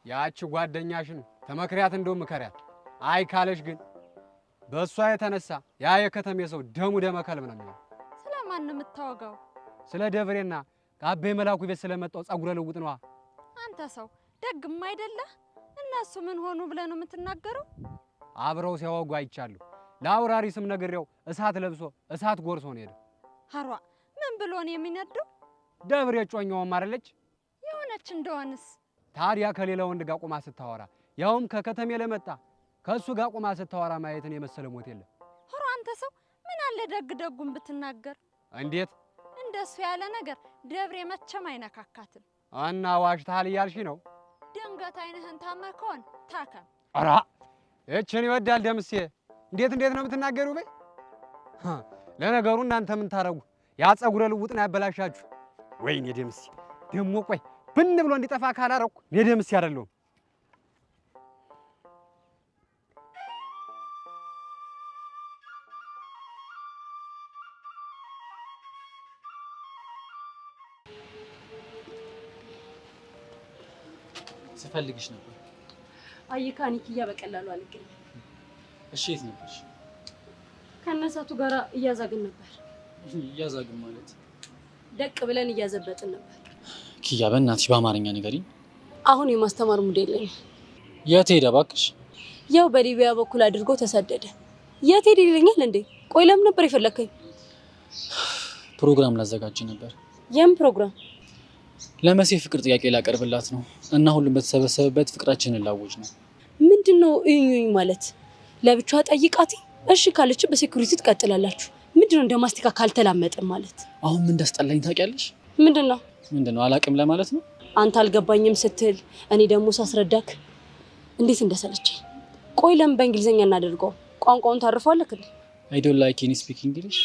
ያቺ ጓደኛሽን ተመክሪያት እንደው ምከሪያት። አይ ካለሽ ግን በእሷ የተነሳ ያ የከተሜ ሰው ደሙ ደመ ከልብ ነው የሚሆነው። ስለማን ነው የምታወጋው? ስለ ደብሬና ከአቤ መላኩ ቤት ስለመጣው ጸጉረ ልውጥ ነዋ። አንተ ሰው ደግም አይደለ? እነሱ ምን ሆኑ ብለህ ነው የምትናገረው? አብረው ሲያወጉ አይቻለሁ። ለአውራሪ ስም ነግሬው እሳት ለብሶ እሳት ጎርሶ ነው ሄደ። ሀሯ ምን ብሎ ነው የሚነደው? ደብሬ ጮኛውም አይደለች የሆነች እንደሆነስ ታዲያ ከሌላ ወንድ ጋር ቆማ ስታወራ ያውም ከከተሜ ለመጣ ከሱ ጋር ቆማ ስታወራ ማየትን የመሰለ ሞት የለም። ሀሯ አንተ ሰው ምን አለ ደግ ደጉን ብትናገር። እንዴት እንደሱ ያለ ነገር ደብሬ መቼም አይነካካትም። እና ዋሽታል እያልሽ ነው? ድንገት አይንህን ታመህ ከሆነ ታከም። ኧረ እችን ይወዳል ደምሴ። እንዴት ነው የምትናገሪው? በይ ለነገሩ እናንተ ምን ታረጉ? ያ ጸጉረ ልውጥን ያበላሻችሁ። ወይኔ ደምሴ ደሞ ቆይ ብን ብሎ እንዲጠፋ ካላረኩ እኔ ደምሴ አይደለሁም። ስፈልግሽ ነበር። አየካ ኒኪያ በቀላሉ አልገኝም። እሺ የት ነበርሽ? ከነሳቱ ጋራ እያዛግን ነበር። እያዛግን ማለት ደቅ ብለን እያዘበጥን ነበር። ኪያ በእናትሽ በአማርኛ ንገሪኝ። አሁን የማስተማር ሙድ የለኝም። የት ሄደ እባክሽ? ያው በሊቢያ በኩል አድርጎ ተሰደደ። የት ሄደ ይለኛል እንዴ? ቆይ ለምን ነበር የፈለከኝ? ፕሮግራም ላዘጋጅ ነበር። የምን ፕሮግራም? ለመሲ ፍቅር ጥያቄ ላቀርብላት ነው እና ሁሉም በተሰበሰበበት ፍቅራችንን ላወጅ ነው። ምን ምንድነው እዩኝ ማለት? ለብቻዋ ጠይቃት እሺ ካለች በሴኩሪቲ ትቀጥላላችሁ። ምንድነው እንደማስቲካ ካልተላመጠ ማለት? አሁን ምን እንዳስጠላኝ ታውቂያለሽ? ምንድነው አላቅም ለማለት ነው። አንተ አልገባኝም ስትል እኔ ደግሞ ሳስረዳክ እንዴት እንደሰለቸኝ። ቆይ ለምን በእንግሊዘኛ እናደርገው? ቋንቋውን ታርፈዋለክ እንዴ? I don't like any speak English።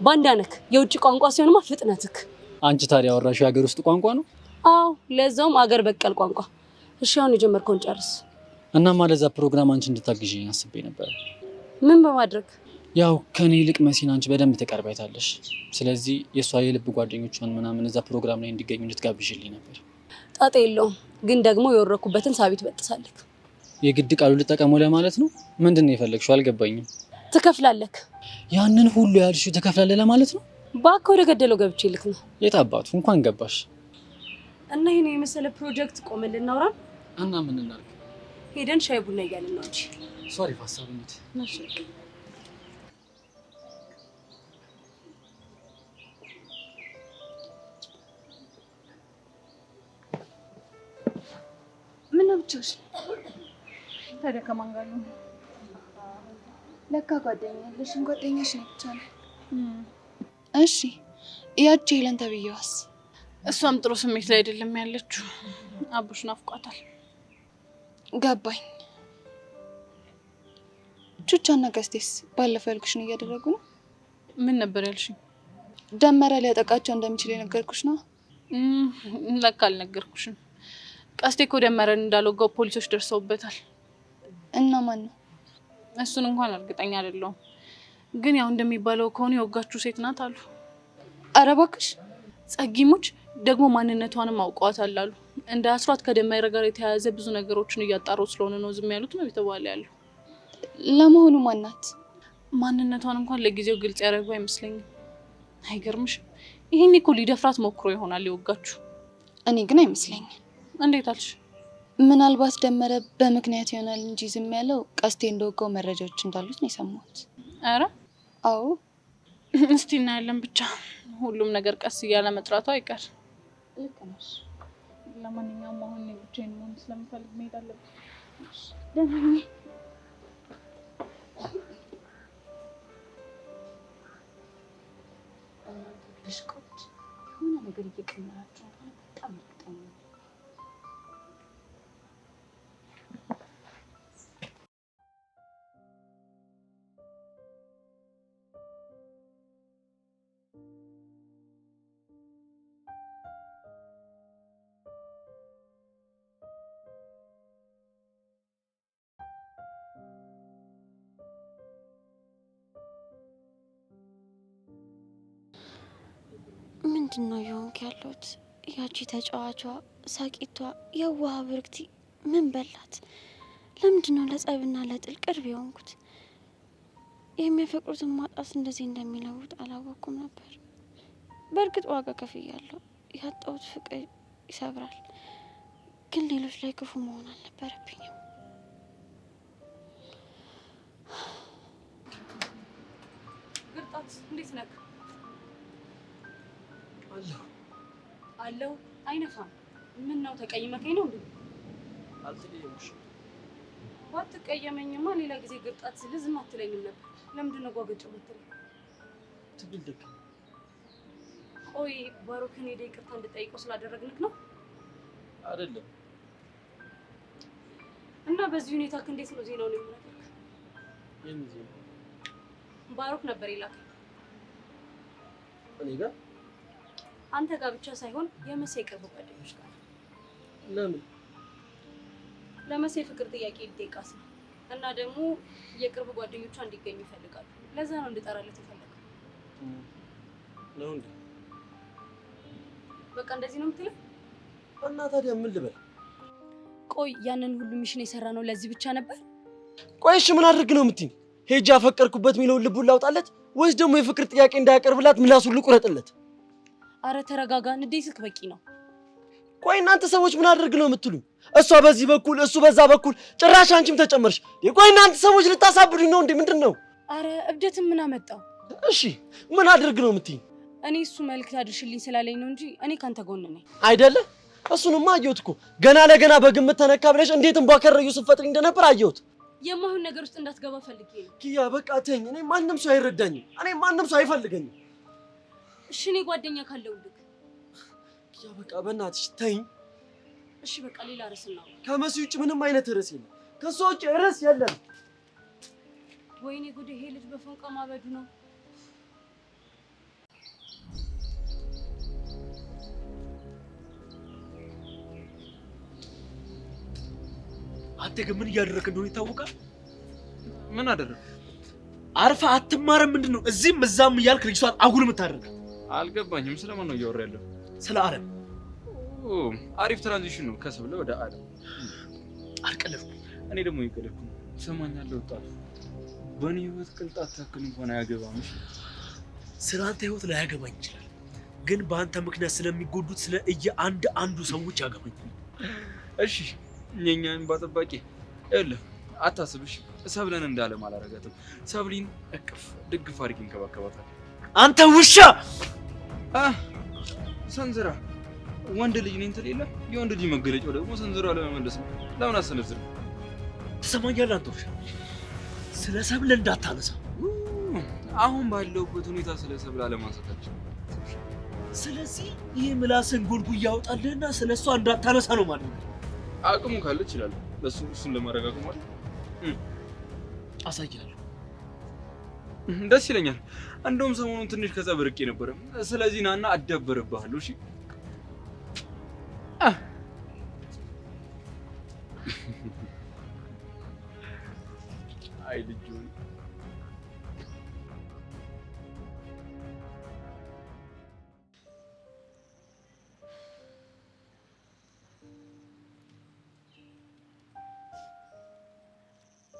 ባንዳ ነክ። የውጭ ቋንቋ ሲሆንማ ፍጥነትክ። አንቺ ታዲያ አወራሽው የሀገር ውስጥ ቋንቋ ነው? አዎ ለዛውም አገር በቀል ቋንቋ። እሺ አሁን የጀመርከውን ጨርስ። እና ማለዛ ፕሮግራም አንቺ እንድታግዢኝ አስቤ ነበር። ምን በማድረግ? ያው ከኔ ይልቅ መሲን አንቺ በደንብ ተቀርባይታለሽ። ስለዚህ የሷ የልብ ጓደኞቿን ምናምን እዛ ፕሮግራም ላይ እንዲገኙ እንድትጋብዥልኝ ነበር። ጣጣ የለውም፣ ግን ደግሞ የወረኩበትን ሳቢት በጥሳለክ። የግድ ቃሉ ልጠቀመው ለማለት ነው? ምንድነው የፈለግሽው? አልገባኝም። ትከፍላለክ። ያንን ሁሉ ያልሽው ትከፍላለህ ለማለት ነው? ባክ ወደ ገደለው ገብቼ ልክ ነው። የት አባቱ እንኳን ገባሽ። እና ይሄን የመሰለ ፕሮጀክት ቆመን ልናወራ እና ምን እናድርግ? ሄደን ሻይ ቡና እያልን ነው እንጂ። ሶሪ ሀሳብ እንዴት ነሽ? ምን ነው ብቻሽ? ታዲያ ከማን ጋር ነው? ለካ ጓደኛ ያለሽን ጓደኛሽ ነው ብቻ ነው። እሺ ያቺ ሄለን ተብዬዋስ? እሷም ጥሩ ስሜት ላይ አይደለም ያለችው። አቡሽ ናፍቋታል። ገባኝ። ቹቻና ገስቴስ ባለፈው ያልኩሽን እያደረጉ ነው? ምን ነበር ያልሽኝ? ደመረ ሊያጠቃቸው እንደሚችል የነገርኩሽ ነው። ለካ አልነገርኩሽም። ቀስቴ እኮ ደመረን እንዳልወጋው ፖሊሶች ደርሰውበታል። እና ማን ነው? እሱን እንኳን እርግጠኛ አይደለሁም፣ ግን ያው እንደሚባለው ከሆነ የወጋችሁ ሴት ናት አሉ። ኧረ እባክሽ። ጸጊሞች ደግሞ ማንነቷንም አውቀዋታል አሉ። እንደ አስሯት ከደመረ ጋር የተያያዘ ብዙ ነገሮችን እያጣሩ ስለሆነ ነው ዝም ያሉት ነው የተባለ ያለው። ለመሆኑ ማናት? ማንነቷን እንኳን ለጊዜው ግልጽ ያደረጉ አይመስለኝም። አይገርምሽም? ይሄን እኮ ሊደፍራት ሞክሮ ይሆናል የወጋችሁ። እኔ ግን አይመስለኝም። እንዴት አልሽ? ምናልባት ደመረ በምክንያት ይሆናል እንጂ ዝም ያለው ቀስቴ እንደወጋው መረጃዎች እንዳሉት ነው የሰማሁት። ኧረ አዎ። እስቲ እናያለን። ብቻ ሁሉም ነገር ቀስ እያለ መጥራቱ አይቀር። ልክ ነሽ። ለማንኛውም አሁን ብቻዬን መሆን ስለምፈልግ መሄድ አለብኝ። ደህና ነኝ። ልሽቆች የሆነ ነገር እየቀመራችሁ ነው። በጣም እርግጠኛ ነኝ። ምንድነው የሆንክ ያለሁት? ያቺ ተጫዋቿ ሳቂቷ የዋህ ብርክቲ ምን በላት? ለምንድነው ለጸብና ለጥል ቅርብ የሆንኩት? የሚያፈቅሩትን ማጣት እንደዚህ እንደሚለውጥ አላወኩም ነበር። በእርግጥ ዋጋ ከፍያለሁ። ያጣሁት ፍቅር ይሰብራል፣ ግን ሌሎች ላይ ክፉ መሆን አልነበረብኝም። ግርጣት እንዴት ነህ? አለው አይነፋም። ምን ነው ተቀይመከኝ ነው እንዴ? አልተቀየምኩሽም። ባትቀየመኝማ ሌላ ጊዜ ግርጣት ስል ዝም አትለኝም ነበር። ለምንድን ነው ጓገጭ የምትለኝ? ትግል ደግ ቆይ ባሮክን ሄደ ይቅርታ እንድጠይቀው ስላደረግንክ ነው አይደለም? እና በዚህ ሁኔታ እንዴት ነው ዜናውን የምነግርህ? የምን ዜና? ባሮክ ነበር የላከኝ። እኔ ጋር? አንተ ጋር ብቻ ሳይሆን የመሴ ቅርብ ጓደኞች ጋር። ለምን? ለመሴ ፍቅር ጥያቄ ሊጠይቃት ነው እና ደግሞ የቅርብ ጓደኞቿ እንዲገኙ ይፈልጋሉ። ለዛ ነው እንድጠራለት የፈለገው። ነው እንዴ? በቃ እንደዚህ ነው የምትለው? እና ታዲያ ምን ልበል? ቆይ ያንን ሁሉ ሚሽን የሰራ ነው ለዚህ ብቻ ነበር? ቆይ እሺ ምን አድርግ ነው የምትይኝ? ሄጄ አፈቀርኩበት የሚለውን ልቡን ላውጣለት ወይስ ደግሞ የፍቅር ጥያቄ እንዳያቀርብላት ምላሱን ልቁረጥለት? አረ ተረጋጋ፣ ንዴትክ በቂ ነው። ቆይ እናንተ ሰዎች ምን አድርግ ነው የምትሉኝ? እሷ በዚህ በኩል እሱ በዛ በኩል ጭራሽ አንቺም ተጨመርሽ። ቆይ እናንተ ሰዎች ልታሳብዱኝ ነው እንዴ? ምንድነው? አረ እብደትም ምን አመጣው? እሺ ምን አድርግ ነው የምትይኝ? እኔ እሱ መልእክት አድርሽልኝ ስላለኝ ነው እንጂ እኔ ካንተ ጎን ነኝ። አይደለ? እሱንማ አየሁት እኮ ገና ለገና በግምት ተነካ ብለሽ እንዴት እንቧከረዩ ስትፈጥሪ እንደነበር አየሁት። የማይሆን ነገር ውስጥ እንዳትገባ ፈልጌ ነው። ኪያ በቃ ተኝ። እኔ ማንም ሰው አይረዳኝም። እኔ ማንም ሰው አይፈልገኝም። እሺ እኔ ጓደኛ ካለውልክ ኪያ በቃ በእናትሽ ተኝ። እሺ በቃ ሌላ ርዕስ እናውራ። ከመሲ ውጭ ምንም አይነት ርዕስ የለም። ከሷ ውጭ ርዕስ የለም። ወይኔ ጉድ! ይሄ ልጅ በፎንቃ ማበዱ ነው። አንተ ግን ምን እያደረክ እንደሆነ ይታወቃል? ምን አደረክ? አርፋ አትማረም? ምንድን ነው እዚህም እዛም እያልክ ልጅቷን አጉል የምታደርግ? አልገባኝም። ስለማን ነው እያወራ ያለው? ስለ አለም። አሪፍ ትራንዚሽን ነው ከሰብለ ወደ አለም። አልቀለድኩም። እኔ ደግሞ ይቀለድኩ። ትሰማኛለህ ወጣቱ፣ በእኔ ህይወት ቅንጣት ታክል እንኳን አያገባም። ስለ አንተ ህይወት ላያገባኝ ይችላል፣ ግን በአንተ ምክንያት ስለሚጎዱት ስለ አንዱ ሰዎች ያገባኛል። እሺ የኛን ባጠባቂ እልህ አታስብሽ። ሰብለን እንዳለም አላረጋትም። ሰብሊን እቅፍ ድግፍ አድርጌ እንከባከባታል። አንተ ውሻ! ሰንዝራ ወንድ ልጅ ነኝ ትላለህ። የወንድ ልጅ መገለጫው ደግሞ ሰንዝራ ለመመለስ ነው። ለምን አሰነዝር? ትሰማኛለህ? አንተ ውሻ ስለ ሰብለ እንዳታነሳ። አሁን ባለውበት ሁኔታ ስለ ሰብለ አለማንሳታችን። ስለዚህ ይህ ምላስን ጎልጉ እያወጣልህና ስለ እሷ እንዳታነሳ ነው ማለት ነው። አቅሙ ካለ ይችላል። እሱን ለማረጋገጥ ማለት አሳያለሁ። ደስ ይለኛል። እንደውም ሰሞኑን ትንሽ ከዛ በርቄ ነበር። ስለዚህ ናና አዳበረብሃለሁ። እሺ አይ ልጅ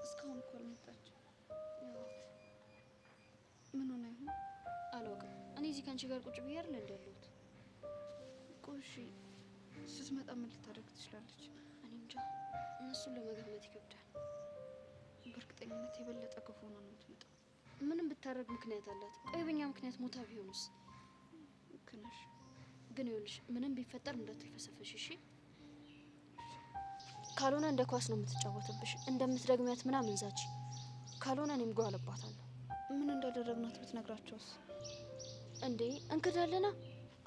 እስካሁን እኮ አልመጣችም። ምን ሆነ ይሆን አላውቅም። እኔ እዚህ ከአንቺ ጋር ቁጭ ብዬ አይደል እንዳለሁት። ቆሺ ስትመጣ ምን ልታደርግ ትችላለች? እኔ እንጃ። እነሱን ለመገመት ይከብዳል። በእርግጠኝነት የበለጠ ክፉ ሆና ነው የምትመጣው። ምንም ብታደርግ ምክንያት አላት። ቆይ በእኛ ምክንያት ሞታ ቢሆንስ? ልክ ነሽ። ግን ይኸውልሽ ምንም ቢፈጠር እንዳትልፈሰፈሽ እሺ? ካልሆነ እንደ ኳስ ነው የምትጫወትብሽ። እንደምትደግሚያት ምናምን ዛች። ካልሆነ እኔም ጓለባታለሁ። ምን እንዳደረግናት ብትነግራቸውስ? እንዴ እንክዳለና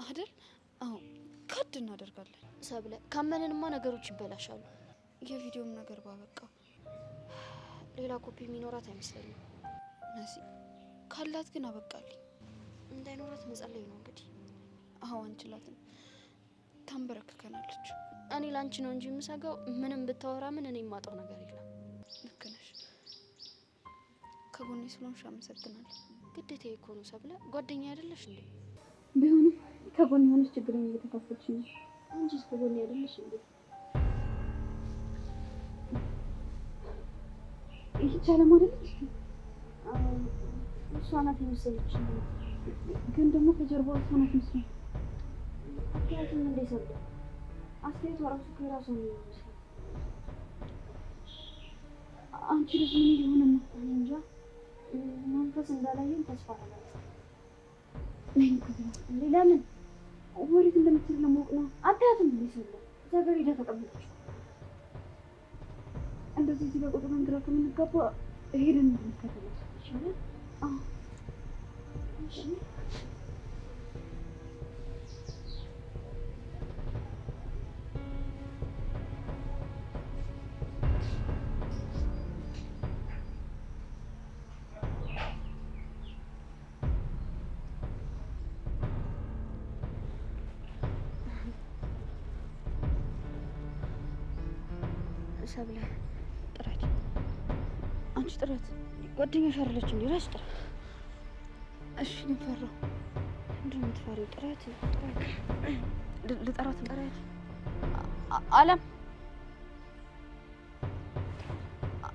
አይደል? አዎ ካድ እናደርጋለን። ሰብለ ካመንንማ ነገሮች ይበላሻሉ። የቪዲዮም ነገር ባበቃው። ሌላ ኮፒ የሚኖራት አይመስለኝም። ነሲ ካላት ግን አበቃልኝ። እንዳይኖራት መጸለይ ነው እንግዲህ። አዎ አንችላትም፣ ታንበረክከናለች። እኔ ላንቺ ነው እንጂ የምሰጋው ምንም ብታወራ ምን እኔ የማጣው ነገር የለም። ልክ ነሽ። ከጎኔ ስለሆንሽ አመሰግናለሁ። ግዴታዬ እኮ ነው ሰብለ። ጓደኛ አይደለሽ እንዴ? ቢሆንም ከጎኔ የሆነች ችግርን እየተካፈለች ነው። አንቺስ ከጎኔ አይደለሽ እንዴ? ይቻላል ማለት ነው። እሷ ናት የመሰለች፣ ግን ደግሞ ከጀርባው እሷ ናት መስሎኝ። ምክንያቱም እንዴ ሰብለ አስተያየቷ ራሱ ከራሷ ነው የሚመስለው። አንቺ ልጅ ምን ሊሆን ነው? እኔ እንጃ። መንፈስ እንዳላየን ተስፋ አደርጋለሁ። እንዴ ለምን ወዴት እንደምትሄድ ለማወቅ ነው። አታያትም እንዴ ሰብለ? እዛ ጋር ሄዳ ተቀምጠች። እንደዚህ እዚህ ጋር ቁጭ ብለን ግራ ከምንጋባ ሄደን እንከተላት ይሻላል። አዎ እሺ። ሰብለ ጥረት፣ አንቺ ጥረት። ጓደኛሽ አይደለች እንዴ? ራስ ጥረት። እሺ ግን ፈራሁ። ምንድን ነው የምትፈሪው? ጥረት ልጠራት። ጥረት አለም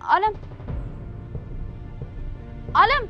አለም አለም